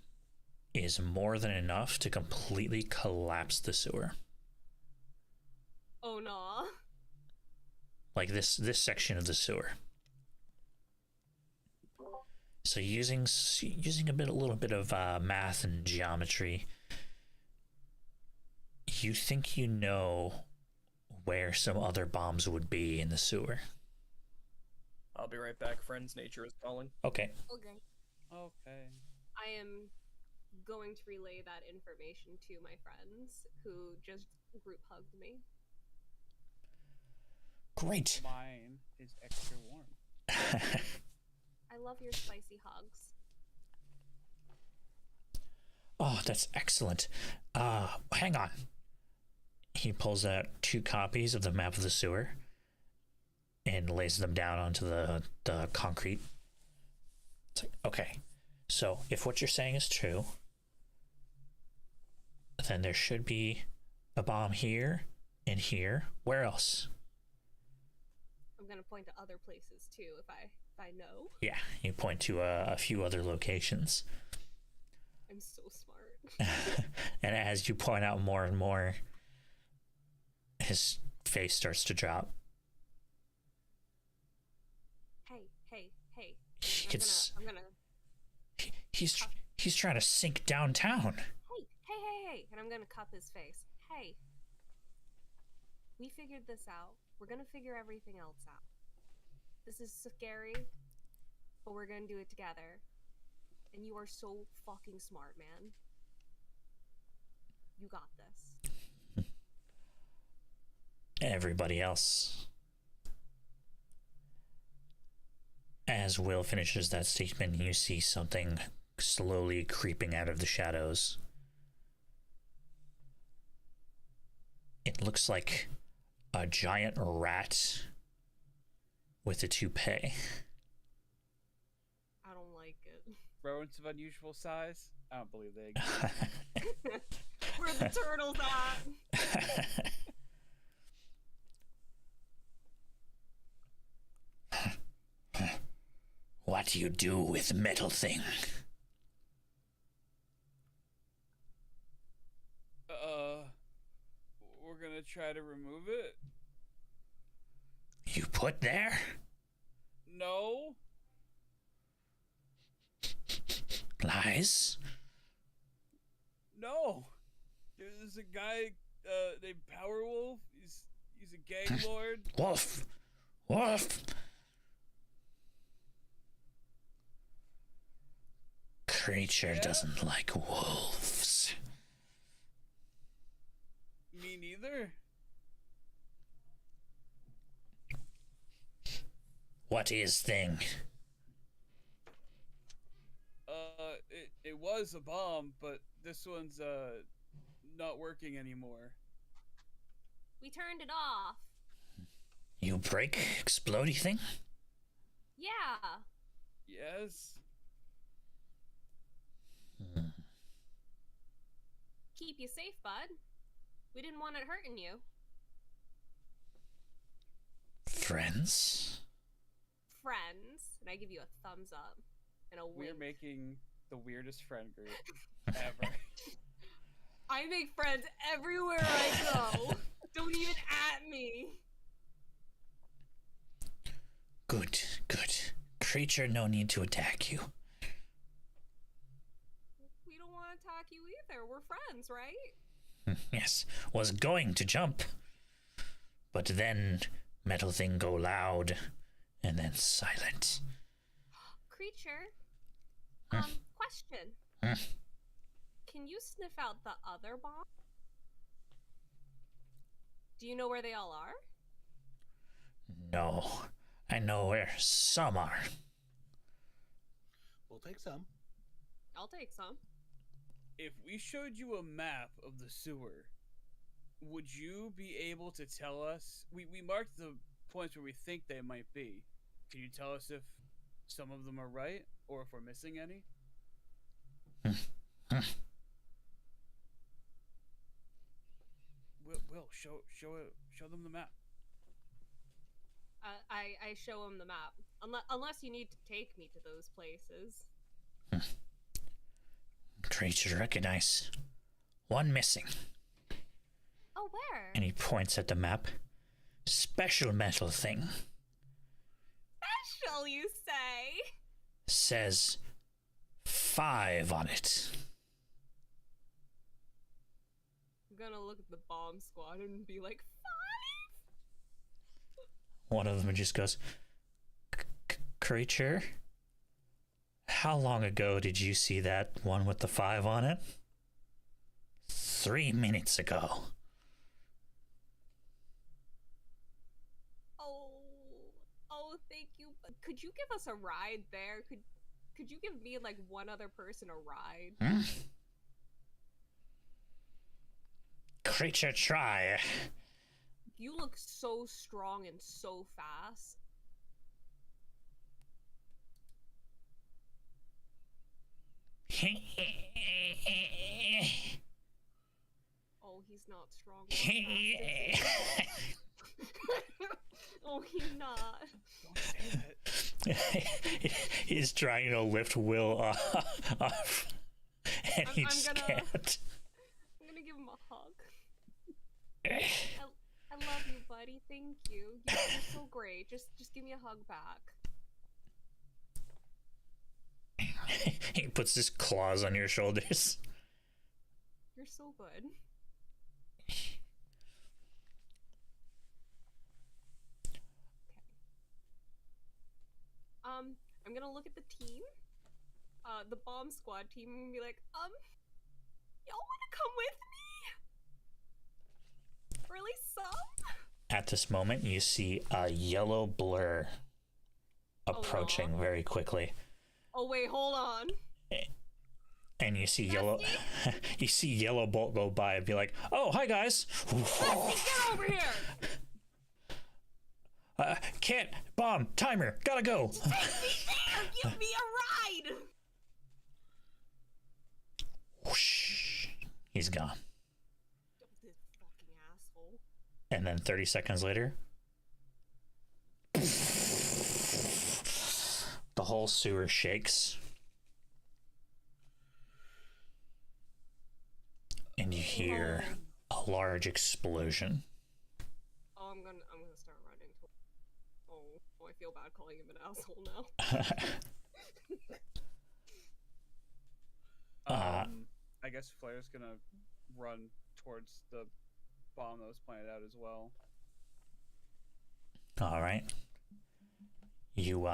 A: is more than enough to completely collapse the sewer.
B: Oh no.
A: Like this section of the sewer. So using a little bit of math and geometry, you think you know where some other bombs would be in the sewer.
E: I'll be right back, friends. Nature is calling.
A: Okay.
B: Okay.
D: Okay.
B: I am going to relay that information to my friends who just group hugged me.
A: Great.
D: Mine is extra warm.
B: I love your spicy hugs.
A: Oh, that's excellent. Hang on. He pulls out 2 copies of the map of the sewer and lays them down onto the concrete. It's like, okay, so if what you're saying is true, then there should be a bomb here and here. Where else?
B: I'm gonna point to other places too if I know.
A: Yeah, you point to a few other locations.
B: I'm so smart.
A: And as you point out more and more, his face starts to drop.
B: Hey.
A: I'm gonna. He's trying to sink downtown.
B: Hey, and I'm gonna cup his face. Hey, we figured this out. We're gonna figure everything else out. This is scary, but we're gonna do it together. And you are so fucking smart, man. You got this.
A: Everybody else. As Will finishes that statement, you see something slowly creeping out of the shadows. It looks like a giant rat with a toupee.
B: I don't like it.
D: Rodents of unusual size? I don't believe they exist.
B: Where the turtles at?
A: What do you do with metal thing?
D: We're gonna try to remove it.
A: You put there?
D: No.
A: Lies?
D: No. There's a guy named Powerwolf. He's a gang lord.
A: Wolf! Creature doesn't like wolves.
D: Me neither.
A: What is thing?
D: It was a bomb, but this one's not working anymore.
B: We turned it off.
A: You break explodey thing?
B: Yeah.
D: Yes.
B: Keep you safe, bud. We didn't want it hurting you.
A: Friends?
B: Friends. And I give you a thumbs up and a wink.
D: We're making the weirdest friend group ever.
B: I make friends everywhere I go. Don't even at me.
A: Good. Creature, no need to attack you.
B: We don't want to attack you either. We're friends, right?
A: Yes, was going to jump. But then metal thing go loud and then silent.
B: Creature, question. Can you sniff out the other bomb? Do you know where they all are?
A: No, I know where some are.
C: We'll take some.
B: I'll take some.
D: If we showed you a map of the sewer, would you be able to tell us? We marked the points where we think they might be. Can you tell us if some of them are right or if we're missing any? Will show them the map.
B: I show him the map. Unless you need to take me to those places.
A: Creature recognize. One missing.
B: Oh, where?
A: And he points at the map. Special metal thing.
B: Special, you say?
A: Says 5 on it.
B: I'm gonna look at the bomb squad and be like, 5?
A: One of them just goes, Creature, how long ago did you see that one with the 5 on it? 3 minutes ago.
B: Oh, thank you. But could you give us a ride there? Could you give me like one other person a ride?
A: Creature, try.
B: You look so strong and so fast. Oh, he's not strong. Or fast, is he? Oh, he's not.
D: Don't say that.
A: He's trying to lift Will off, and he's
B: I'm
A: scared.
B: I'm gonna give him a hug. I love you, buddy. Thank you. You're so great. Just give me a hug back.
A: He puts his claws on your shoulders.
B: You're so good. I'm gonna look at the team, the bomb squad team, and be like, y'all wanna come with me? Or at least some?
A: At this moment, you see a yellow blur approaching very quickly.
B: Oh wait, hold on.
A: And you see you see Yellow Bolt go by and be like, "Oh, hi guys."
B: Get over here!
A: Can't bomb timer. Gotta go.
B: Take me there! Give me a ride!
A: Whoosh. He's gone.
B: This fucking asshole.
A: And then 30 seconds later, the whole sewer shakes. And you hear a large explosion.
B: Oh, I'm gonna start running. Oh, I feel bad calling him an asshole now.
D: I guess Flair's gonna run towards the bomb that was pointed out as well.
A: All right. You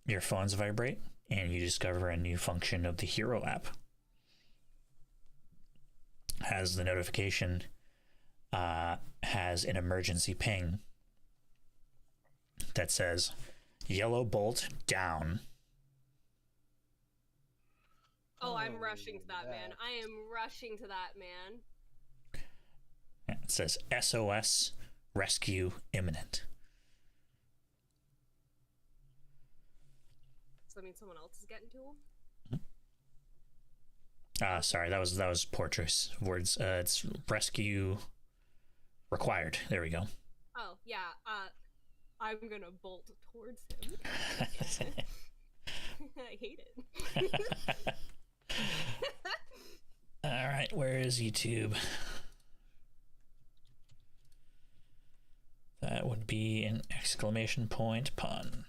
A: your phones vibrate and you discover a new function of the Hero app. Has the notification has an emergency ping that says Yellow Bolt down.
B: Oh, I'm rushing to that, man. I am rushing to that, man.
A: It says SOS rescue imminent.
B: So that means someone else is getting to him?
A: Sorry, that was poor choice of words. It's rescue required. There we go.
B: Oh, yeah. I'm gonna bolt towards him. I hate it.
A: All right, where is YouTube? That would be an exclamation point pun.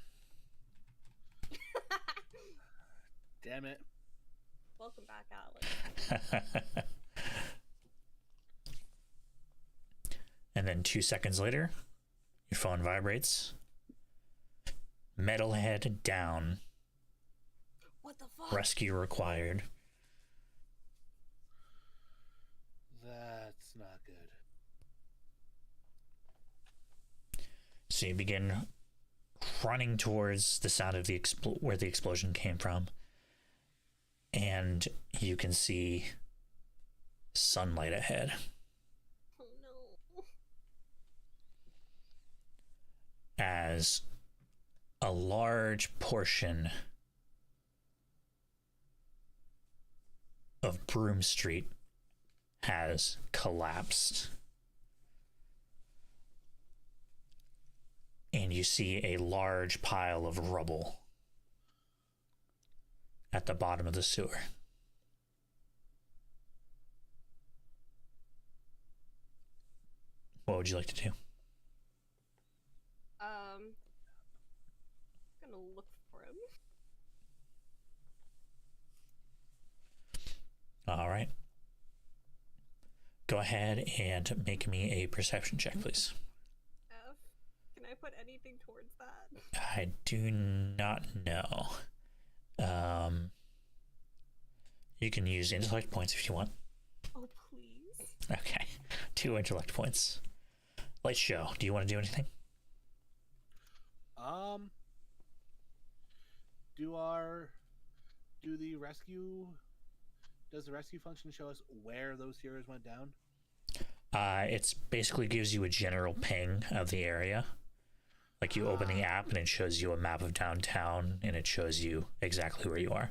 C: Damn it.
B: Welcome back, Alex.
A: And then 2 seconds later, your phone vibrates. Metalhead down.
B: What the fuck?
A: Rescue required.
C: That's not good.
A: So you begin running towards the sound of the where the explosion came from, and you can see sunlight ahead.
B: Oh no.
A: As a large portion of Broom Street has collapsed. And you see a large pile of rubble at the bottom of the sewer. What would you like to do?
B: Gonna look for him.
A: All right. Go ahead and make me a perception check, please.
B: F. Can I put anything towards that?
A: I do not know. You can use intellect points if you want.
B: Oh, please.
A: Okay. 2 intellect points. Let's show. Do you want to do anything?
C: Does the rescue function show us where those heroes went down?
A: It's basically gives you a general ping of the area. Like you open the app and it shows you a map of downtown and it shows you exactly where you are.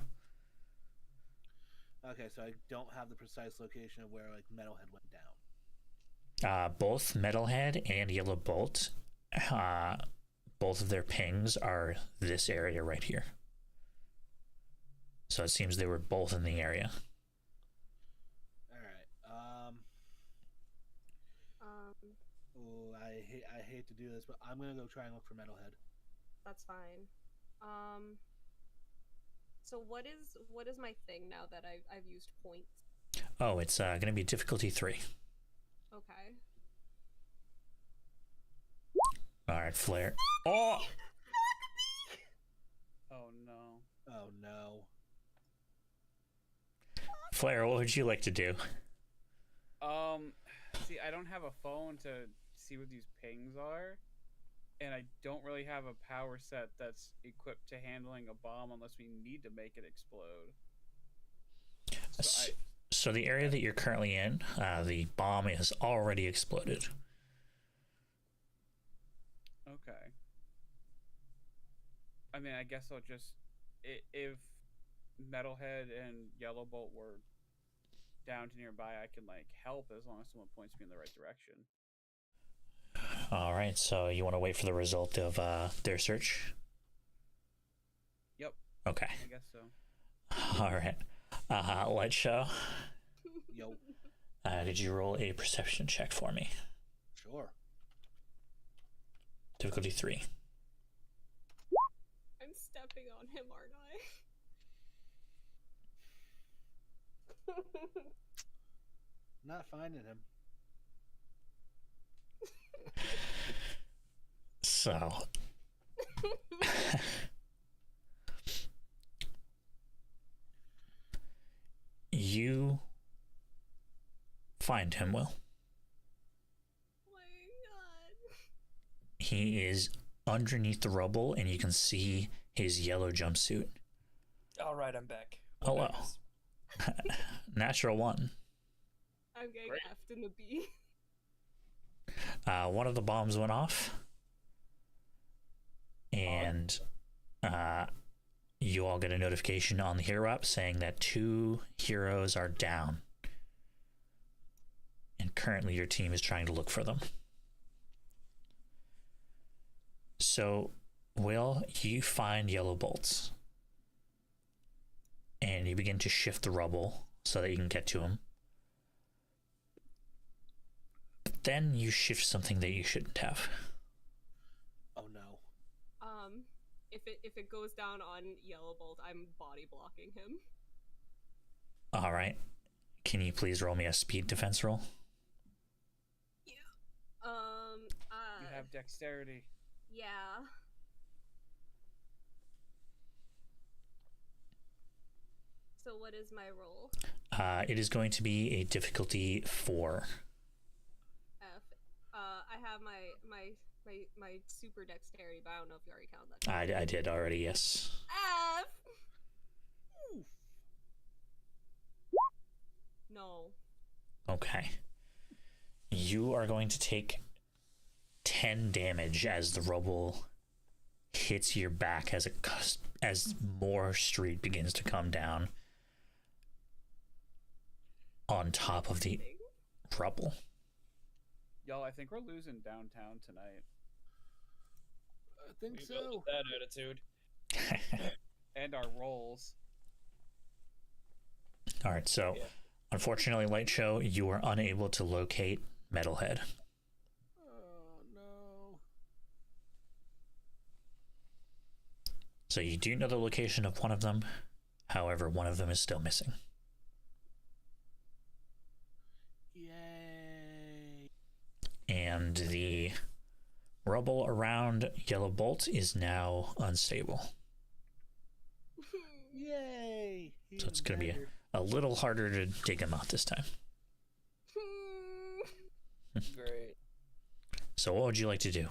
C: Okay, so I don't have the precise location of where like Metalhead went down.
A: Both Metalhead and Yellow Bolt, both of their pings are this area right here. So it seems they were both in the area.
C: Oh, I hate to do this, but I'm gonna go try and look for Metalhead.
B: That's fine. So what is my thing now that I've used points?
A: Oh, it's gonna be difficulty 3.
B: Okay.
A: All right, Flare. Oh!
D: Oh no.
C: Oh no.
A: Flare, what would you like to do?
D: See, I don't have a phone to see what these pings are, and I don't really have a power set that's equipped to handling a bomb unless we need to make it explode.
A: So the area that you're currently in, the bomb has already exploded.
D: Okay. I mean, I guess I'll just... If Metalhead and Yellow Bolt were down to nearby, I can, like, help as long as someone points me in the right direction.
A: All right, so you want to wait for the result of their search?
D: Yep.
A: Okay.
D: I guess so.
A: All right. Let's show.
C: Yo.
A: Did you roll a perception check for me?
C: Sure.
A: Difficulty 3.
B: I'm stepping on him, aren't I?
C: Not finding him.
A: So. You find him, Will.
B: Oh my god.
A: He is underneath the rubble, and you can see his yellow jumpsuit.
E: All right, I'm back.
A: Hello. Natural 1.
B: I'm getting F'd in the B.
A: One of the bombs went off, and you all get a notification on the hero app saying that 2 heroes are down, and currently your team is trying to look for them. So, Will, you find Yellow Bolts, and you begin to shift the rubble so that you can get to him. But then you shift something that you shouldn't have.
C: Oh no.
B: If it goes down on Yellow Bolt, I'm body blocking him.
A: All right. Can you please roll me a speed defense roll?
B: Yeah.
D: You have dexterity.
B: Yeah. So what is my roll?
A: It is going to be a difficulty 4.
B: F. I have my super dexterity, but I don't know if you already counted that.
A: I did already, yes.
B: F. No.
A: Okay. You are going to take 10 damage as the rubble hits your back as more street begins to come down on top of the rubble.
D: Y'all, I think we're losing downtown tonight.
C: I think
E: We built
C: so.
E: that attitude.
D: And our rolls.
A: All right, so
E: Yeah.
A: unfortunately, Light Show, you are unable to locate Metalhead.
C: Oh no.
A: So you do know the location of one of them. However, one of them is still missing.
C: Yay.
A: And the rubble around Yellow Bolt is now unstable.
C: Yay.
A: So it's going to be a little harder to dig him out this time.
E: Great.
A: So what would you like to do?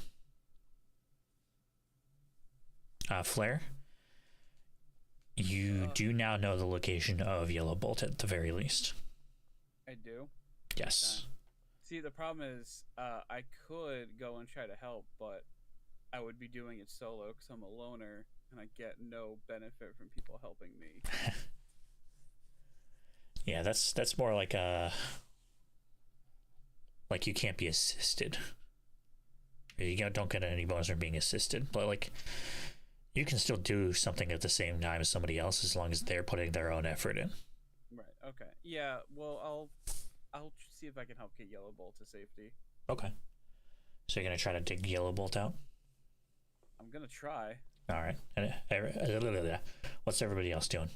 A: Flare? You do now know the location of Yellow Bolt at the very least.
D: I do.
A: Yes.
D: See, the problem is, I could go and try to help, but I would be doing it solo because I'm a loner, and I get no benefit from people helping me.
A: Yeah, that's more like you can't be assisted. You don't get any bonus for being assisted, but like you can still do something at the same time as somebody else as long as they're putting their own effort in.
D: Right. Okay. Yeah. Well, I'll see if I can help get Yellow Bolt to safety.
A: Okay. So you're gonna try to dig Yellow Bolt out?
D: I'm gonna try.
A: All right. What's everybody else doing?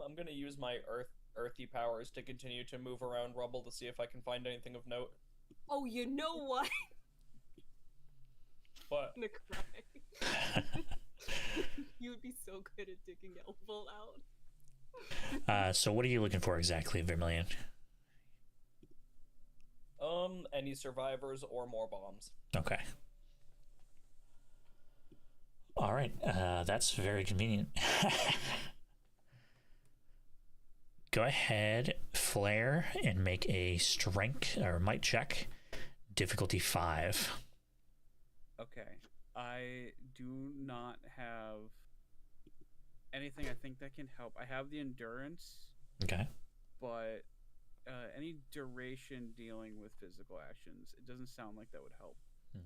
E: I'm gonna use my earthy powers to continue to move around rubble to see if I can find anything of note.
B: Oh, you know what?
E: But
B: I'm gonna cry. You would be so good at digging Elval out.
A: So what are you looking for exactly, Vermilion?
E: any survivors or more bombs.
A: Okay. All right. That's very convenient. Go ahead, flare, and make a strength or might check. Difficulty 5.
D: Okay. I do not have anything I think that can help. I have the endurance,
A: Okay.
D: but any duration dealing with physical actions, it doesn't sound like that would help.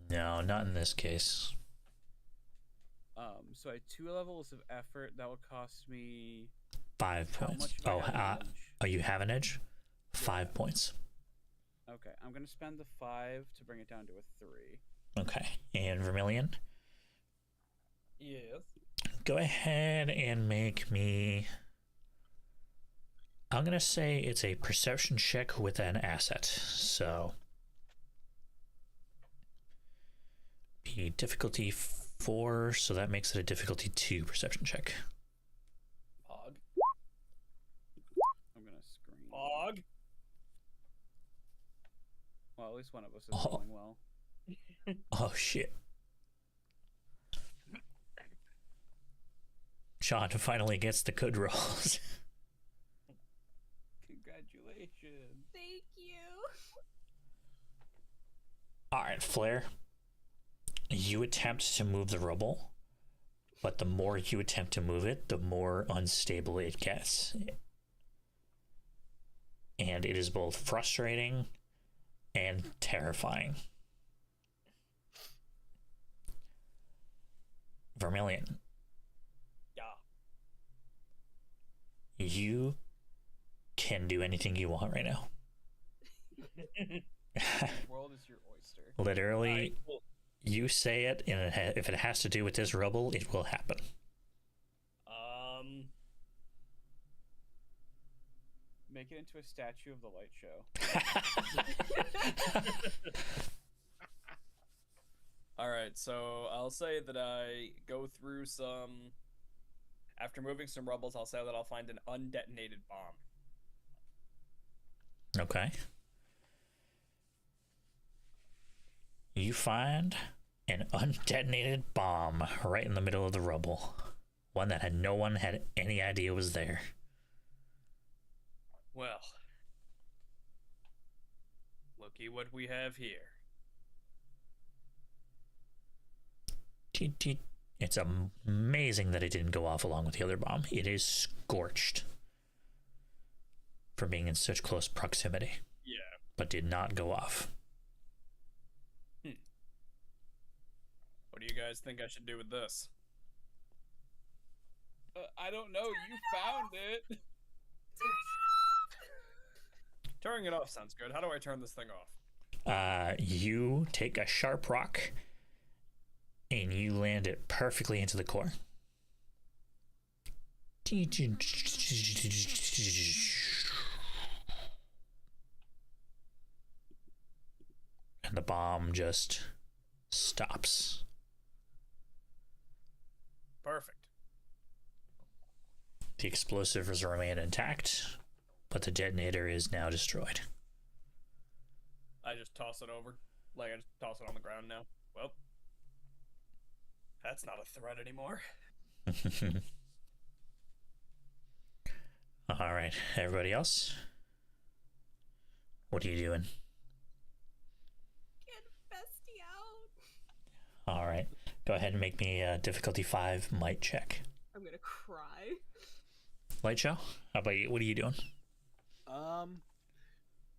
A: No, not in this case.
D: So I had 2 levels of effort. That would cost me
A: 5
D: how
A: points.
D: much? If I
A: Oh,
D: have an edge?
A: oh, you have an edge? 5
D: Yeah.
A: points.
D: Okay, I'm gonna spend the 5 to bring it down to a 3.
A: Okay. And Vermilion,
E: Yes.
A: go ahead and make me. I'm gonna say it's a perception check with an asset. So the difficulty 4, so that makes it a difficulty 2 perception check.
E: Pog.
D: I'm gonna scream.
E: Pog.
D: Well, at least one of us is
A: Oh.
D: rolling well.
A: Oh shit. Sean finally gets the good rolls.
D: Congratulations.
B: Thank you.
A: Alright, Flare. You attempt to move the rubble, but the more you attempt to move it, the more unstable it gets. And it is both frustrating and terrifying. Vermilion,
E: Yeah.
A: you can do anything you want right now.
D: The world is your oyster.
A: Literally,
E: Alright, cool.
A: you say it, and if it has to do with this rubble, it will happen.
D: Make it into a statue of the light show.
E: Alright, so I'll say that I go through some. After moving some rubbles, I'll say that I'll find an undetonated bomb.
A: Okay. You find an undetonated bomb right in the middle of the rubble. One that no one had any idea was there.
E: Well, looky what we have here.
A: It's amazing that it didn't go off along with the other bomb. It is scorched for being in such close proximity.
E: Yeah.
A: But did not go off.
E: What do you guys think I should do with this?
D: I don't know. You found it.
E: Turning it off sounds good. How do I turn this thing off?
A: You take a sharp rock and you land it perfectly into the core. And the bomb just stops.
E: Perfect.
A: The explosives remain intact, but the detonator is now destroyed.
E: I just toss it over. Like, I just toss it on the ground now. Well, that's not a threat anymore.
A: All right, everybody else? What are you doing?
B: Get Bestie out.
A: All right, go ahead and make me a difficulty 5 might check.
B: I'm gonna cry.
A: Light show, how about you? What are you doing?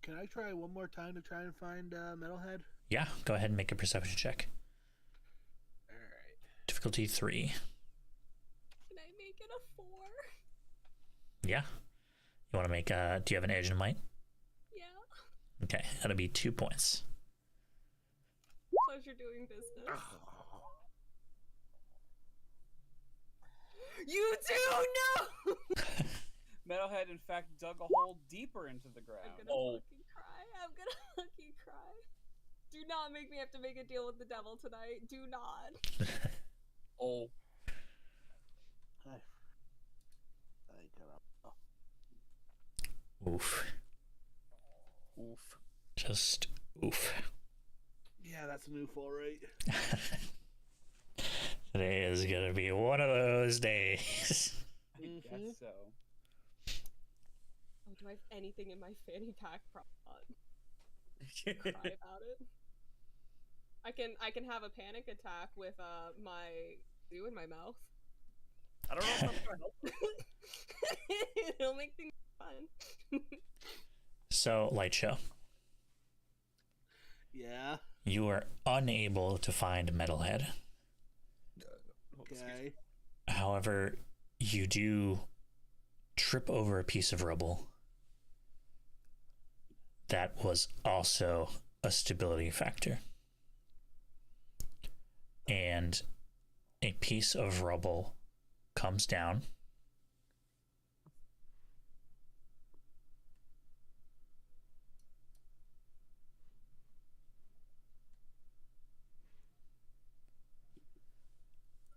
C: Can I try one more time to try and find Metalhead?
A: Yeah, go ahead and make a perception check.
C: All right.
A: Difficulty 3.
B: Can I make it a 4?
A: Yeah. You want to make do you have an edge in might?
B: Yeah.
A: Okay, that'll be 2 points.
B: Pleasure doing business. You do no.
D: Metalhead, in fact, dug a hole deeper into the ground.
B: I'm gonna fucking cry. I'm gonna fucking cry. Do not make me have to make a deal with the devil tonight. Do not.
E: Oh.
A: Oof.
E: Oof.
A: Just oof.
C: Yeah, that's a new full rate.
A: Today is gonna be one of those days.
D: I guess so.
B: Oh, do I have anything in my fanny pack? Probably not. Cry about it. I can have a panic attack with my glue in my mouth.
E: I don't know if that's gonna help.
B: It'll make things fun.
A: So, Light Show,
C: Yeah.
A: you are unable to find Metalhead.
C: Okay.
A: However, you do trip over a piece of rubble that was also a stability factor. And a piece of rubble comes down.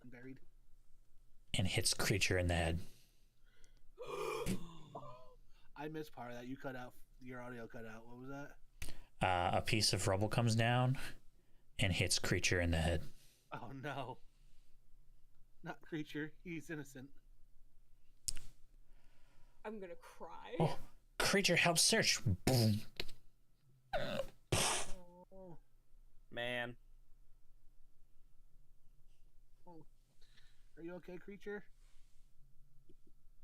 C: Unburied.
A: And hits creature in the head.
C: I missed part of that. You cut out. Your audio cut out. What was that?
A: A piece of rubble comes down and hits creature in the head.
C: Oh no. Not creature. He's innocent.
B: I'm gonna cry.
A: Oh, creature help search. Boom.
C: Oh.
E: Man.
C: Are you okay, creature?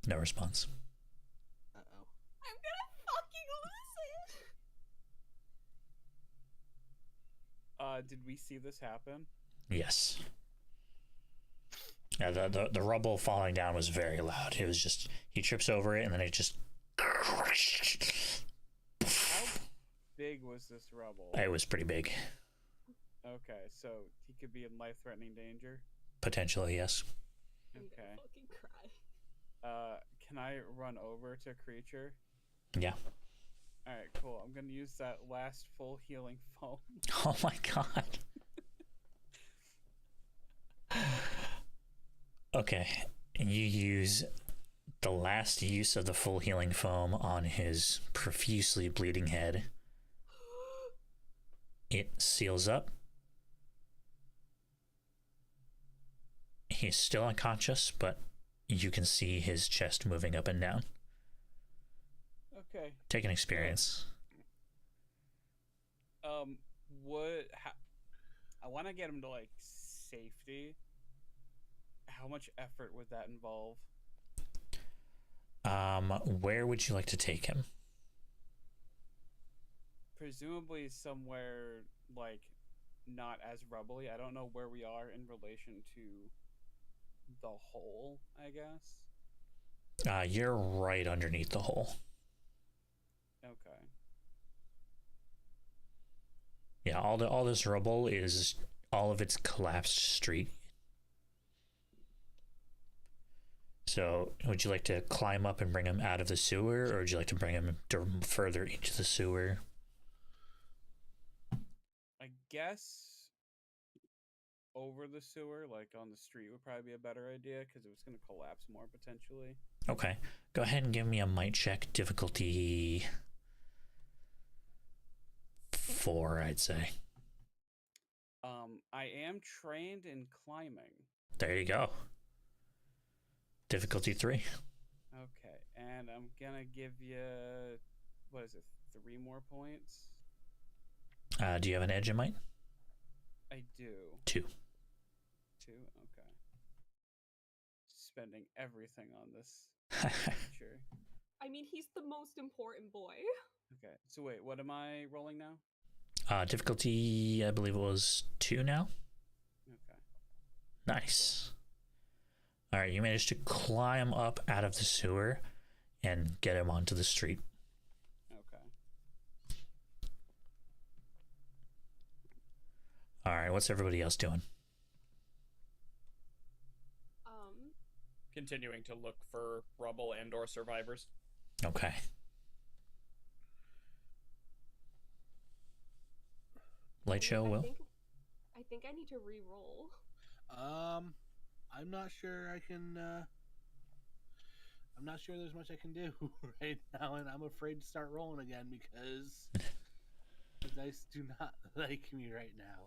A: No response.
C: Uh-oh.
B: I'm gonna fucking lose it.
D: Did we see this happen?
A: Yes. Yeah, the rubble falling down was very loud. It was just, he trips over it and then it just...
D: How big was this rubble?
A: It was pretty big.
D: Okay, so he could be in life-threatening danger?
A: Potentially, yes.
B: I'm
D: Okay.
B: gonna fucking cry.
D: Can I run over to creature?
A: Yeah.
D: Alright, cool. I'm gonna use that last full healing foam.
A: Oh my god. Okay, you use the last use of the full healing foam on his profusely bleeding head. It seals up. He's still unconscious, but you can see his chest moving up and down.
D: Okay.
A: Take an experience.
D: I want to get him to like safety. How much effort would that involve?
A: Where would you like to take him?
D: Presumably somewhere like not as rubbly. I don't know where we are in relation to the hole, I guess.
A: You're right underneath the hole.
D: Okay.
A: Yeah, all this rubble is all of its collapsed street. So, would you like to climb up and bring him out of the sewer, or would you like to bring him further into the sewer?
D: I guess over the sewer, like on the street, would probably be a better idea because it was going to collapse more potentially.
A: Okay, go ahead and give me a might check, difficulty 4, I'd say.
D: I am trained in climbing.
A: There you go. Difficulty 3.
D: Okay, and I'm gonna give you, what is it, 3 more points?
A: Do you have an edge in might?
D: I do.
A: 2.
D: 2? Okay. Spending everything on this creature.
B: I mean, he's the most important boy.
D: Okay, so wait, what am I rolling now?
A: Difficulty, I believe it was 2 now.
D: Okay.
A: Nice. All right, you managed to climb up out of the sewer and get him onto the street.
D: Okay.
A: All right, what's everybody else doing?
E: Continuing to look for rubble and or survivors.
A: Okay. Light show, Will?
B: I think I need to re-roll.
C: I'm not sure I can. I'm not sure there's much I can do right now, and I'm afraid to start rolling again because the dice do not like me right now.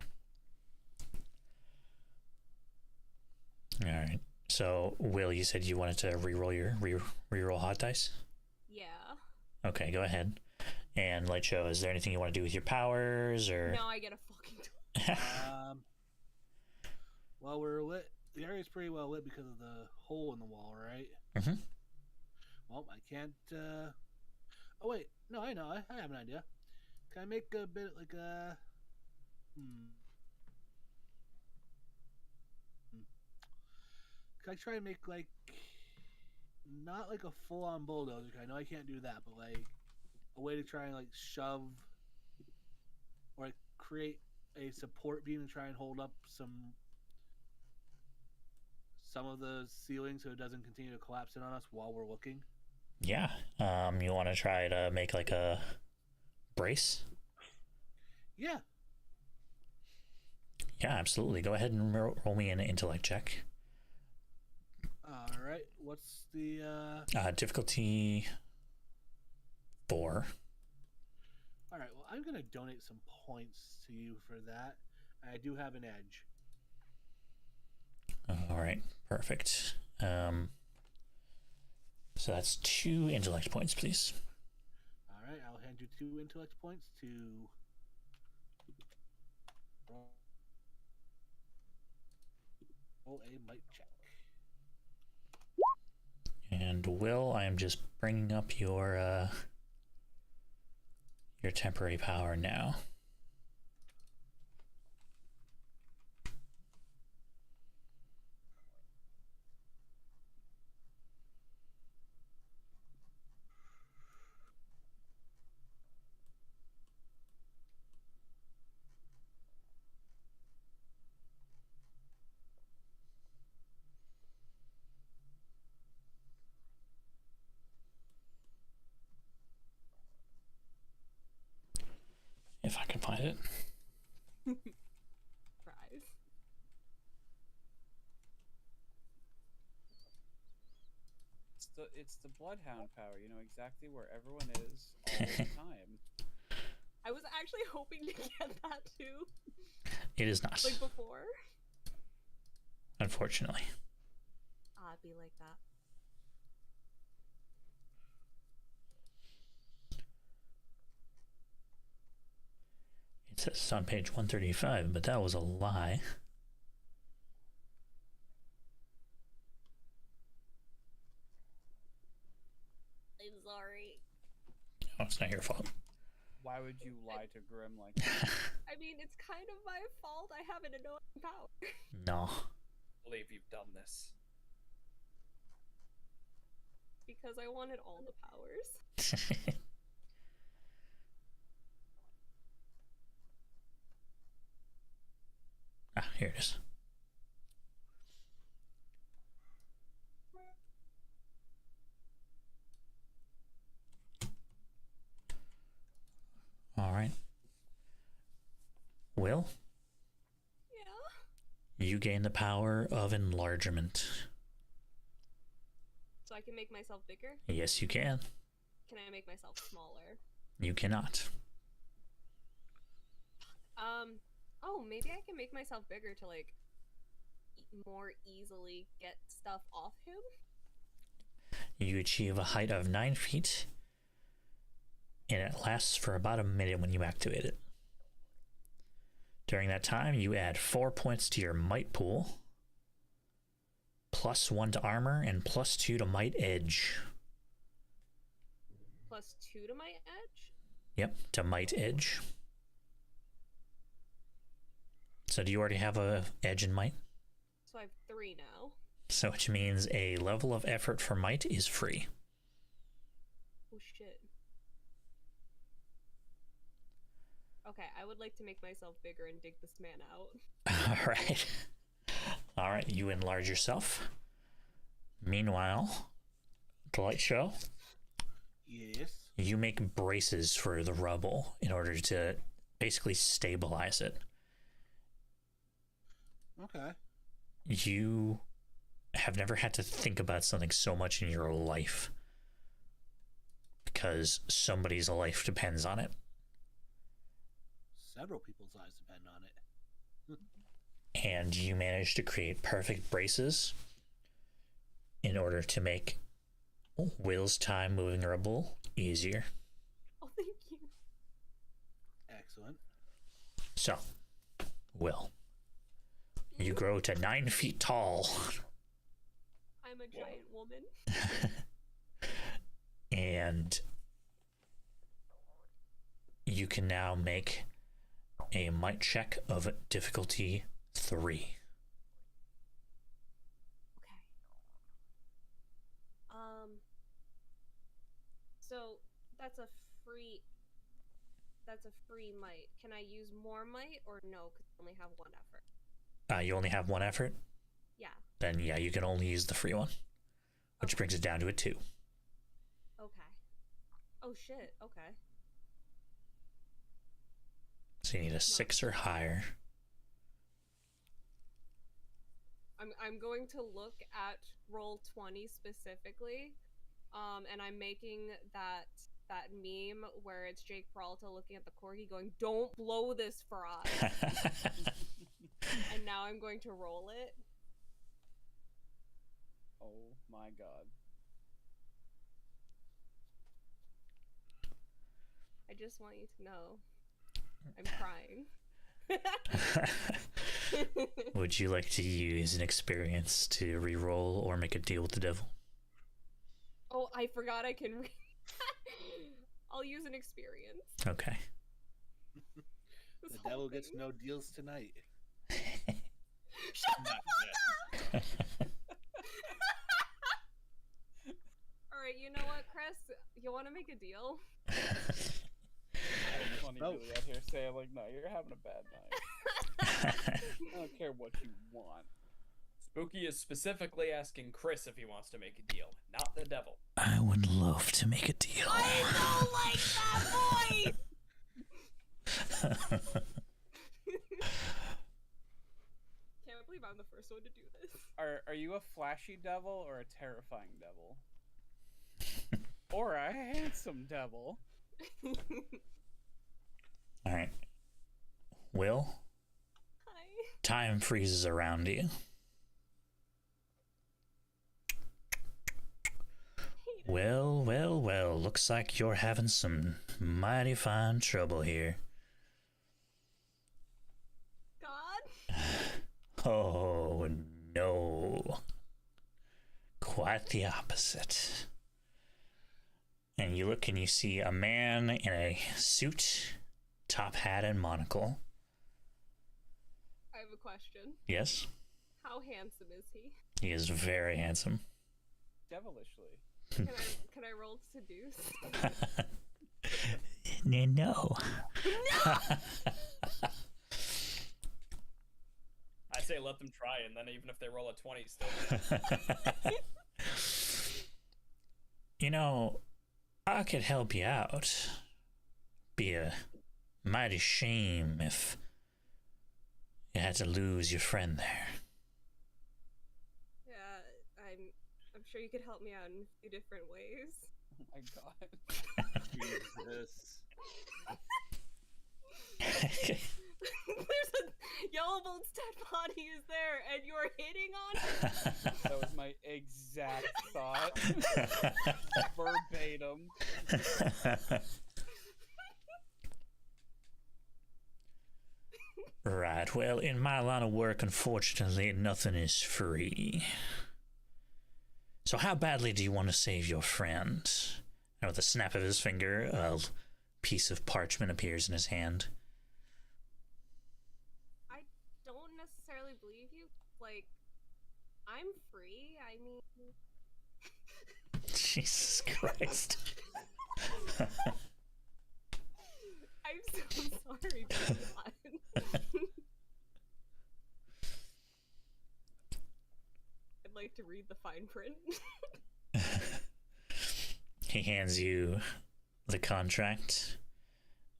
A: All right. So, Will, you said you wanted to re-roll your re-roll hot dice?
B: Yeah.
A: Okay, go ahead. And Light show, is there anything you want to do with your powers, or?
B: No, I get a fucking.
C: Well, we're lit. The area's pretty well lit because of the hole in the wall, right?
A: Mm-hmm.
C: Well, I can't. Oh wait, no, I know. I have an idea. Can I make a bit like a? Can I try and make like not like a full-on bulldozer? I know I can't do that, but like a way to try and like shove or like create a support beam and try and hold up some of the ceiling so it doesn't continue to collapse in on us while we're looking.
A: Yeah. You want to try to make like a brace?
C: Yeah.
A: Yeah, absolutely. Go ahead and roll me an intellect check.
C: All right. What's the
A: difficulty 4.
C: All right. Well, I'm gonna donate some points to you for that. I do have an edge.
A: All right, perfect. So that's 2 intellect points, please.
C: All right, I'll hand you 2 intellect points to roll a might check.
A: And Will, I am just bringing up your temporary power now. If I can find it.
B: Prize.
D: the bloodhound power. You know exactly where everyone is all the time.
B: I was actually hoping to get that too,
A: It is not,
B: like before.
A: unfortunately.
B: I'd be like that.
A: It says it's on page 135, but that was a lie.
B: I'm sorry.
A: Oh, it's not your fault.
D: Why would you lie to Grim like that?
B: I mean, it's kind of my fault. I have an annoying power.
A: No.
E: Believe you've done this.
B: Because I wanted all the powers.
A: Ah, here it is. All right. Will,
B: Yeah.
A: you gain the power of enlargement.
B: So I can make myself bigger?
A: Yes, you can.
B: Can I make myself smaller?
A: You cannot.
B: Oh, maybe I can make myself bigger to, like, more easily get stuff off him?
A: You achieve a height of 9 feet, and it lasts for about a minute when you activate it. During that time, you add 4 points to your might pool, +1 to armor, and +2 to might edge.
B: +2 to my edge?
A: Yep, to might edge. So do you already have a edge and might?
B: So I have 3 now.
A: So which means a level of effort for might is free.
B: Oh shit. Okay, I would like to make myself bigger and dig this man out.
A: Alright. Alright, you enlarge yourself. Meanwhile, the light show,
C: Yes.
A: you make braces for the rubble in order to basically stabilize it.
C: Okay.
A: You have never had to think about something so much in your life because somebody's life depends on it.
C: Several people's lives depend on it.
A: And you manage to create perfect braces in order to make Will's time moving rubble easier.
B: Oh, thank you.
C: Excellent.
A: So, Will, you grow to 9 feet tall.
B: I'm a giant woman.
A: And you can now make a might check of difficulty 3.
B: Okay. So that's a free might. Can I use more might or no? Because I only have 1 effort.
A: You only have 1 effort?
B: Yeah.
A: Then yeah, you can only use the free one, which brings it down to a 2.
B: Okay. Oh shit. Okay.
A: So you need a 6 or higher.
B: I'm going to look at roll 20 specifically, and I'm making that meme where it's Jake Peralta looking at the corgi going, "Don't blow this for us." And now I'm going to roll it.
D: Oh my god.
B: I just want you to know, I'm crying.
A: Would you like to use an experience to re-roll or make a deal with the devil?
B: Oh, I forgot I can I'll use an experience.
A: Okay.
B: This
C: The
B: whole
C: devil gets
B: thing.
C: no deals tonight.
B: Shut the fuck up! Alright, you know what, Chris? You want to make a deal?
D: It's funny
C: Oh.
D: Billy out here saying like, no, you're having a bad night. I don't care what you want.
E: Spooky is specifically asking Chris if he wants to make a deal, not the devil.
A: I would love to make a deal.
B: I don't like that voice! Can't believe I'm the first one to do this.
D: Are you a flashy devil or a terrifying devil? Or a handsome devil.
A: All right. Will,
B: Hi.
A: time freezes around you. Well, well, well, looks like you're having some mighty fine trouble here.
B: God?
A: Oh, no. Quite the opposite. And you look and you see a man in a suit, top hat, and monocle.
B: I have a question.
A: Yes,
B: How handsome is he?
A: he is very handsome.
D: Devilishly.
B: Can I roll to seduce?
A: No.
B: No!
E: I say let them try, and then even if they roll a 20, still.
A: You know, I could help you out. Be a mighty shame if you had to lose your friend there.
B: Yeah, I'm sure you could help me out in a few different ways.
D: Oh my god.
C: Jesus.
B: There's a yellow bolt's dead body is there, and you're hitting on it?
D: That was my exact thought. Verbatim.
A: Right, well, in my line of work, unfortunately, nothing is free. So how badly do you want to save your friend? And with a snap of his finger, a piece of parchment appears in his hand.
B: I don't necessarily believe you. Like, I'm free. I mean...
A: Jesus Christ.
B: I'm so sorry, but I'm not. I'd like to read the fine print.
A: He hands you the contract,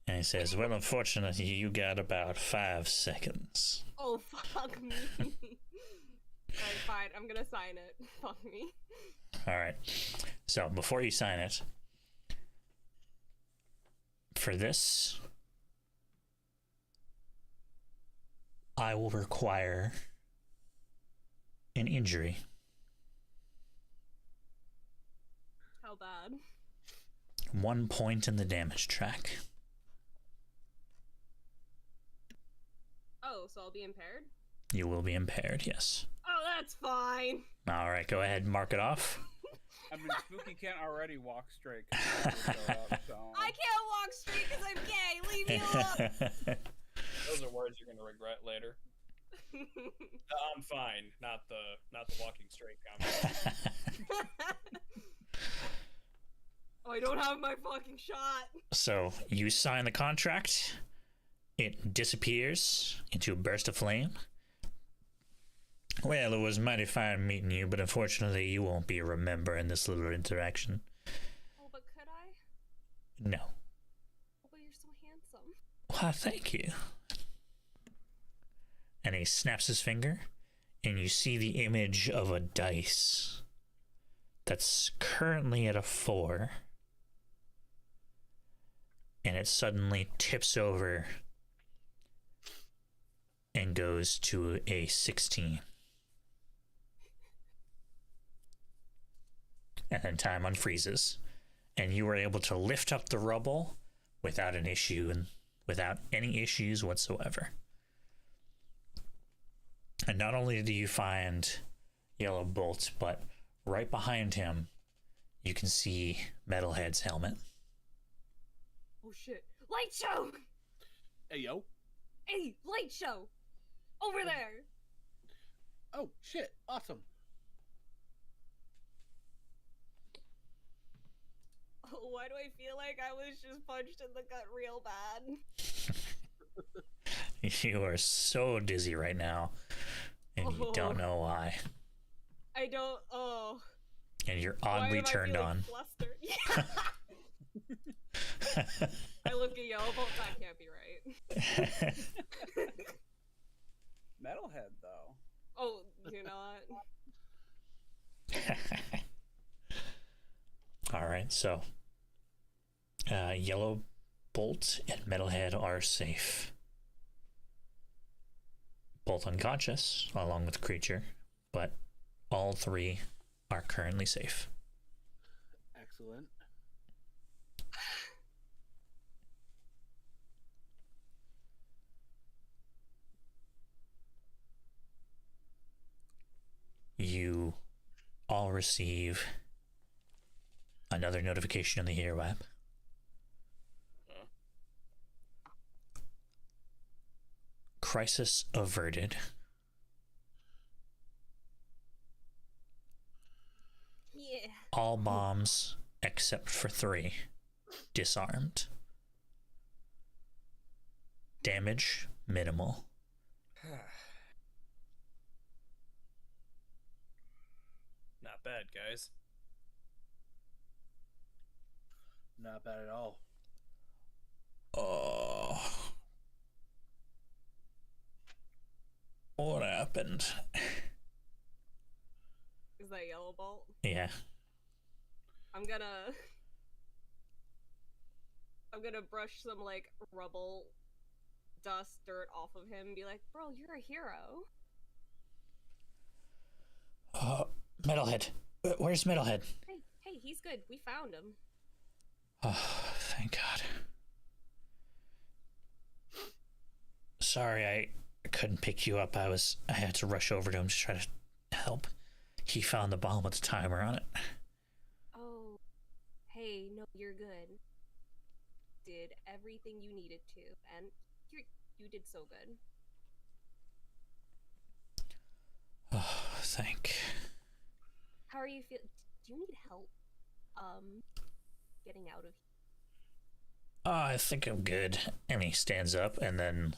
A: and he says, well, unfortunately, you got about 5 seconds.
B: Oh, fuck me. Alright, fine. I'm gonna sign it. Fuck me.
A: All right. So before you sign it, for this, I will require an injury.
B: How bad?
A: 1 point in the damage track.
B: Oh, so I'll be impaired?
A: You will be impaired, yes.
B: Oh, that's fine.
A: All right, go ahead and mark it off.
D: I mean, Spooky can't already walk straight. 'Cause he never showed up, so.
B: I can't walk straight because I'm gay. Leave me alone.
E: Those are words you're gonna regret later. I'm fine, not the walking straight comment.
B: Oh, I don't have my fucking shot.
A: So you sign the contract. It disappears into a burst of flame. Well, it was mighty fine meeting you, but unfortunately you won't be remembering this little interaction.
B: Oh, but could I?
A: No.
B: Oh, but you're so handsome.
A: Why, thank you. And he snaps his finger, and you see the image of a dice that's currently at a 4. And it suddenly tips over and goes to a 16. And then time unfreezes. And you were able to lift up the rubble without an issue and without any issues whatsoever. And not only do you find Yellow Bolt, but right behind him, you can see Metalhead's helmet.
B: Oh shit. Light show!
C: Hey, yo.
B: Hey, light show! Over there!
C: Oh, shit. Awesome.
B: Oh, why do I feel like I was just punched in the gut real bad?
A: You are so dizzy right now, and you don't know why.
B: I don't. Oh.
A: And you're
B: Why
A: oddly
B: am I
A: turned
B: feeling
A: on.
B: Flustered? Yeah. I look at Yellow Bolt. That can't be right.
D: Metalhead, though.
B: Oh, you know what?
A: All right. right, so Yellow Bolt and Metalhead are safe. Both unconscious, along with Creature, but all three are currently safe.
C: Excellent.
A: You all receive another notification on the earweb. Crisis averted.
B: Yeah.
A: All bombs, except for 3, disarmed. Damage, minimal.
E: Not bad, guys.
C: Not bad at all.
A: Oh. What happened?
B: Is that Yellow Bolt?
A: Yeah.
B: I'm gonna brush some like rubble, dust, dirt off of him and be like, bro, you're a hero.
A: Metalhead. Where's Metalhead?
B: Hey, he's good. We found him.
A: Oh, thank God. Sorry, I couldn't pick you up. I had to rush over to him to try to help. He found the bomb with the timer on it.
B: Oh, hey, no, you're good. Did everything you needed to, and you did so good.
A: Oh, thank.
B: How are you feeling? Do you need help? Getting out of here?
A: I think I'm good. And he stands up and then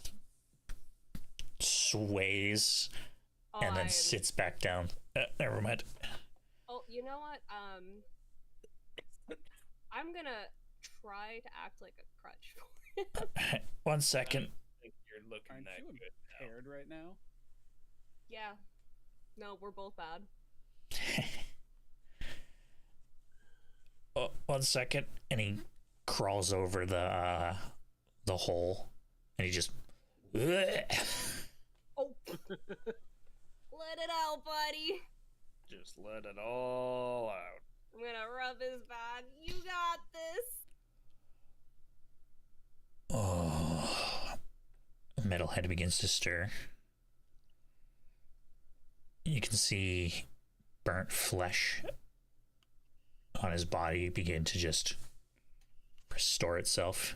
A: sways and then sits back down. Never mind.
B: Oh, you know what? I'm gonna try to act like a crutch for him.
A: 1 second.
E: I think you're looking
D: Aren't
E: that
D: you
E: good now.
D: impaired right now?
B: Yeah. No, we're both bad.
A: Oh, 1 second, and he crawls over the hole, and he just.
B: Oh, let it out, buddy.
E: Just let it all out.
B: I'm gonna rub his back. You got this.
A: Oh, Metalhead begins to stir. You can see burnt flesh on his body begin to just restore itself.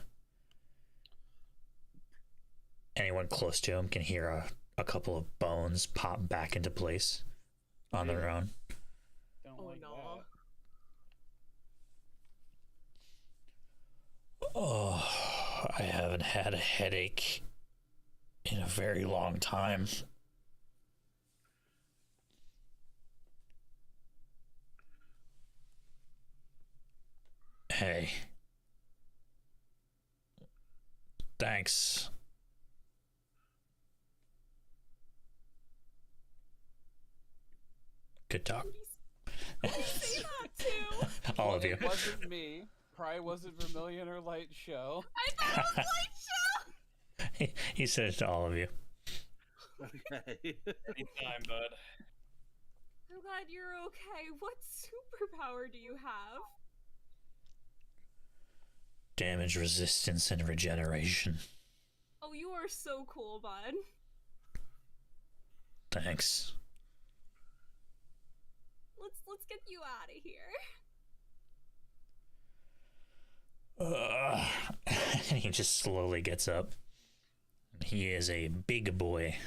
A: Anyone close to him can hear a couple of bones pop back into place on their own.
D: Don't like that.
A: Oh, I haven't had a headache in a very long time. Hey. Thanks. Good talk.
B: Say that too.
A: All of you.
D: It wasn't me. Probably wasn't Vermilion or Light Show.
B: I thought it was Light Show.
A: He said it to all of you.
C: Okay.
E: Anytime, bud.
B: I'm glad you're okay. What superpower do you have?
A: Damage resistance and regeneration.
B: Oh, you are so cool, bud.
A: Thanks.
B: Let's get you out of here.
A: And he just slowly gets up. He is a big boy.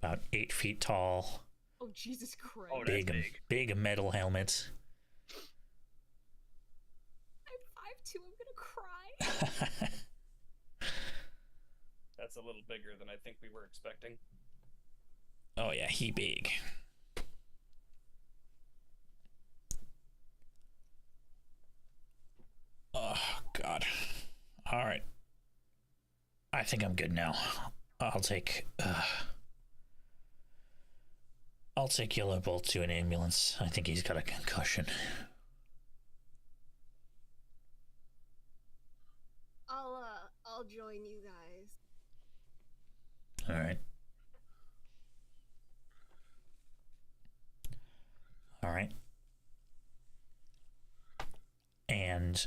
A: About 8 feet tall.
B: Oh, Jesus Christ.
E: Oh, that's big.
A: Metal helmet.
B: I'm 5'2", I'm gonna cry.
E: That's a little bigger than I think we were expecting.
A: Oh yeah, he big. Oh God. All right. I think I'm good now. I'll take Yellow Bolt to an ambulance. I think he's got a concussion. All right. All right. And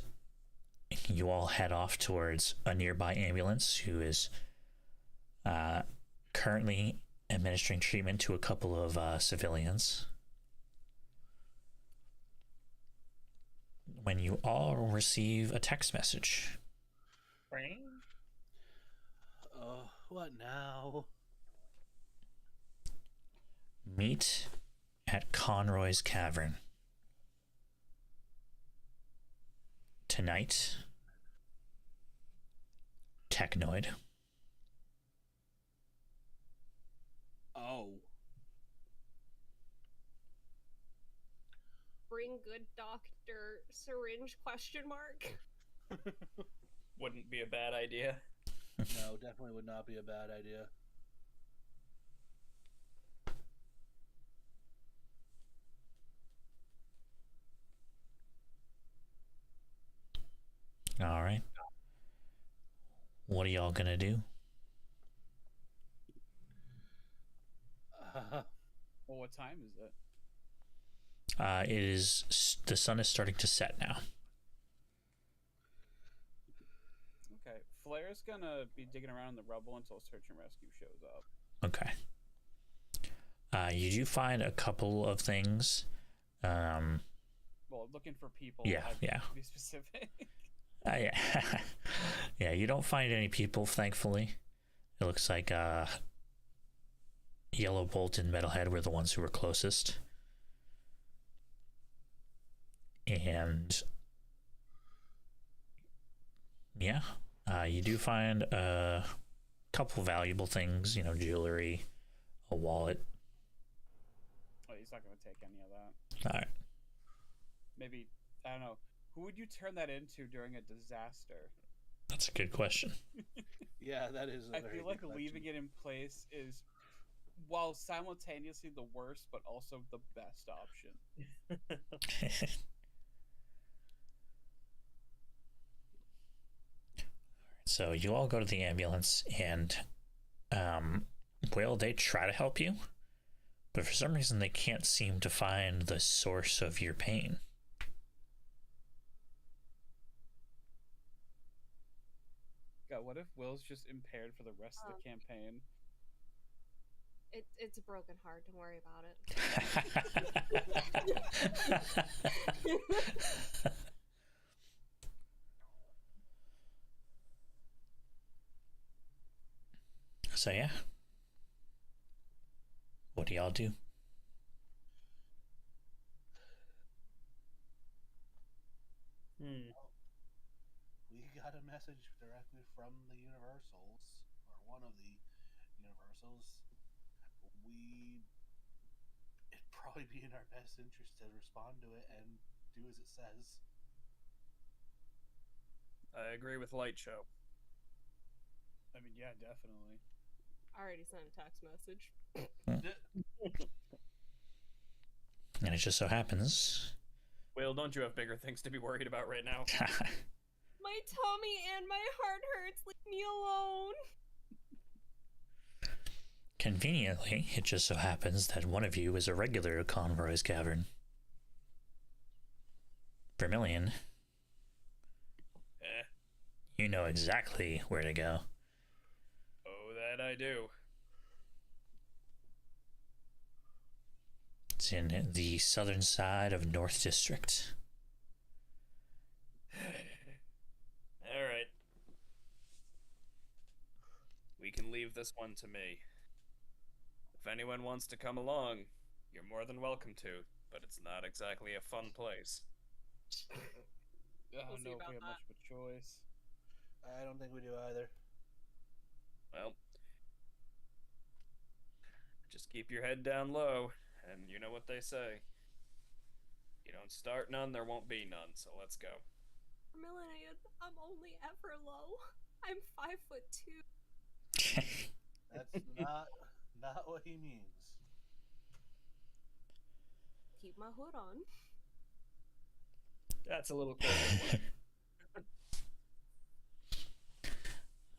A: you all head off towards a nearby ambulance who is currently administering treatment to a couple of civilians. When you all receive a text message.
C: Oh, what now?
A: Meet at Conroy's Cavern. Tonight, Technoid.
C: Oh.
B: Bring good doctor syringe question mark.
E: Wouldn't be a bad idea.
C: No, definitely would not be a bad idea.
A: All right. What are y'all gonna do?
D: Well, what time is it?
A: The sun is starting to set now.
D: Okay, Flair's gonna be digging around in the rubble until search and rescue shows up.
A: Okay. You do find a couple of things.
D: Well, looking for people.
A: Yeah, yeah.
D: To be specific.
A: Yeah. Yeah, you don't find any people, thankfully. It looks like Yellow Bolt and Metalhead were the ones who were closest. And yeah, you do find a couple valuable things, jewelry, a wallet.
D: Oh, he's not gonna take any of that.
A: All right.
D: Maybe, I don't know. Who would you turn that into during a disaster?
A: That's a good question.
C: Yeah, that is a
D: I
C: very
D: feel
C: good
D: like
C: question.
D: leaving it in place is, while simultaneously the worst, but also the best option.
A: So you all go to the ambulance, and they try to help you, but for some reason they can't seem to find the source of your pain.
D: God, what if Will's just impaired for the rest of the campaign?
B: It's a broken heart. Don't worry about it.
A: So yeah, what do y'all do?
C: We got a message directly from the Universals, or one of the Universals. It'd probably be in our best interest to respond to it and do as it says.
E: I agree with Light Show.
D: I mean, yeah, definitely.
B: I already sent a text message.
A: And it just so happens.
E: Will, don't you have bigger things to be worried about right now?
B: My tummy and my heart hurts. Leave me alone.
A: Conveniently, it just so happens that one of you is a regular at Conroy's Cavern. Vermilion. You know exactly where to go.
E: Oh, that I do.
A: It's in the southern side of North District.
E: All right. We can leave this one to me. If anyone wants to come along, you're more than welcome to, but it's not exactly a fun place.
D: I don't know if we have much of a choice.
C: I don't think we do either.
E: Well, just keep your head down low, and you know what they say. You don't start none, there won't be none, so let's go.
B: Vermilion, I'm only ever low. I'm 5'2".
C: That's not what he means.
B: Keep my hood on.
E: That's a little closer.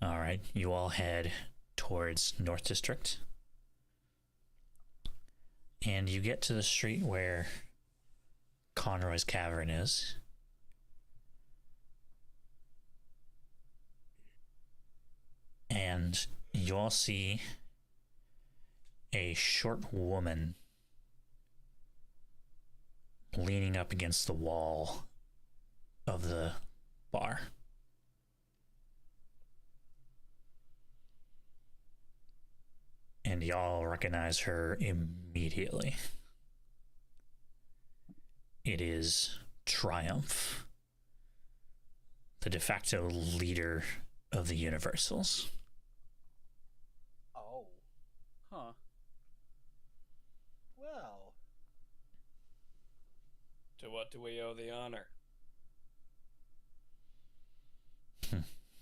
A: All right, you all head towards North District. And you get to the street where Conroy's Cavern is. And you all see a short woman leaning up against the wall of the bar. And y'all recognize her immediately. It is Triumph, the de facto leader of the Universals.
C: Oh,
D: Huh.
C: well.
E: To what do we owe the honor?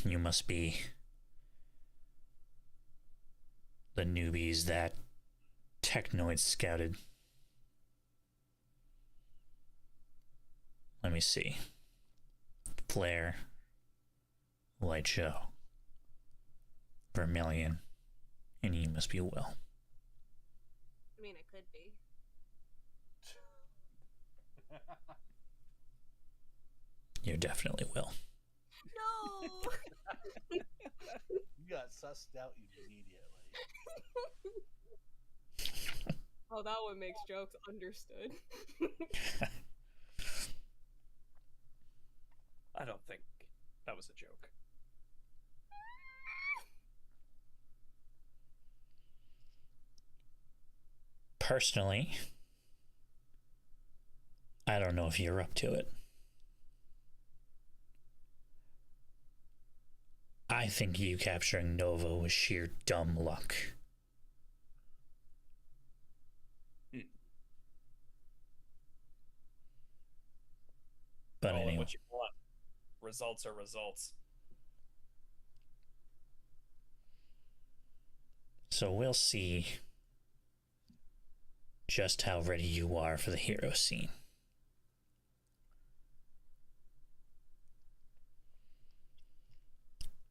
A: You must be the newbies that Technoid scouted. Let me see. Flare, Light Show, Vermilion, and you must be Will.
B: I mean, it could be.
A: You're definitely Will.
B: No.
C: You got sussed out immediately.
B: Oh, that one makes jokes. Understood.
E: I don't think that was a joke.
A: Personally, I don't know if you're up to it. I think you capturing Nova was sheer dumb luck. But
E: Call it
A: anyway,
E: what you want. Results are results.
A: so we'll see just how ready you are for the hero scene.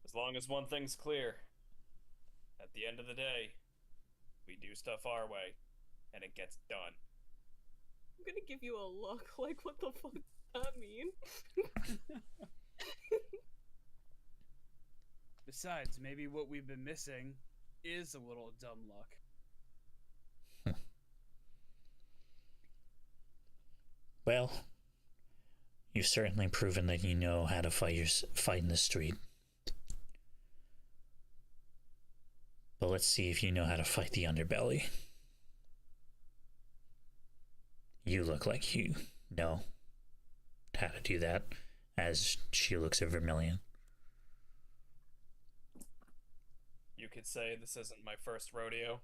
E: As long as one thing's clear, at the end of the day, we do stuff our way, and it gets done.
B: I'm gonna give you a look. Like, what the fuck does that mean?
D: Besides, maybe what we've been missing is a little dumb luck.
A: Well, you've certainly proven that you know how to fight in the street. But let's see if you know how to fight the underbelly. You look like you know how to do that, as she looks at Vermilion.
E: You could say this isn't my first rodeo.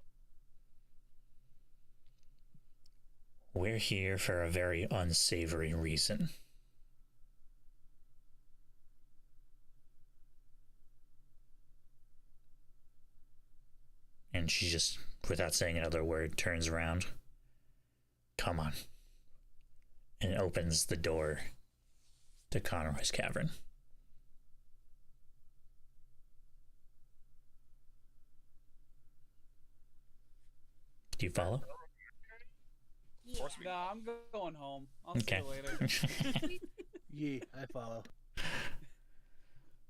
A: We're here for a very unsavory reason. And she just, without saying another word, turns around. Come on. And opens the door to Conroy's Cavern. Do you follow?
B: Yeah.
D: Nah, I'm going home. I'll
A: Okay.
D: see you later.
C: Yeah, I follow.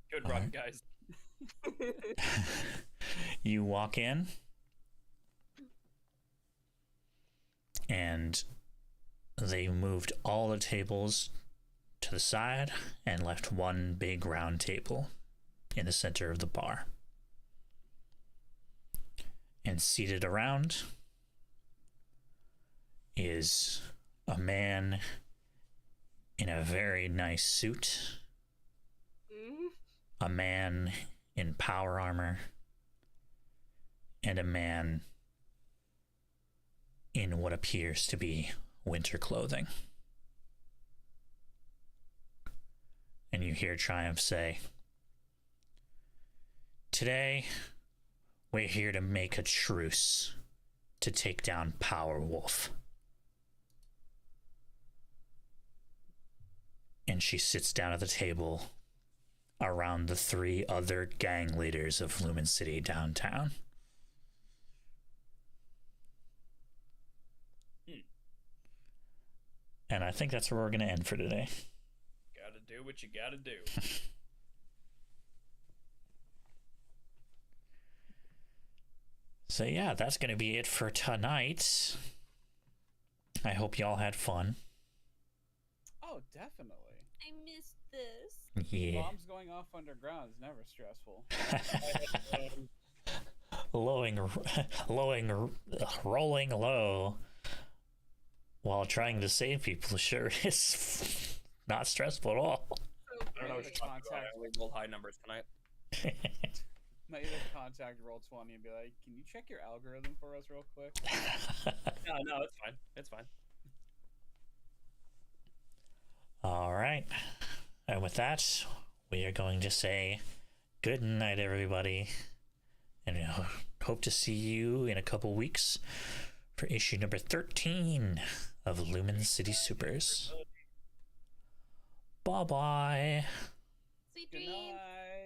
E: Good
A: All
E: run,
A: right.
E: guys.
A: You walk in, and they moved all the tables to the side and left one big round table in the center of the bar. And seated around is a man in a very nice suit,
B: Mm?
A: a man in power armor, and a man in what appears to be winter clothing. And you hear Triumph say, "Today, we're here to make a truce to take down Power Wolf." And she sits down at the table around the three other gang leaders of Lumen City downtown. And I think that's where we're going to end for today.
E: Gotta do what you gotta do.
A: So yeah, that's going to be it for tonight. I hope y'all had fun.
D: Oh, definitely.
B: I missed this.
A: Yeah.
D: Bombs going off underground is never stressful.
A: Rolling low while trying to save people sure is not stressful at all.
E: I don't know what you're talking about. I only rolled high numbers tonight.
D: Might either contact Roll20 and be like, "Can you check your algorithm for us real quick?"
E: No, it's fine. It's fine.
A: All right. And with that, we are going to say good night, everybody. And hope to see you in a couple weeks for issue number 13 of Lumen City Supers. Bye-bye.
B: Sweet
D: Good
B: dreams.
D: night.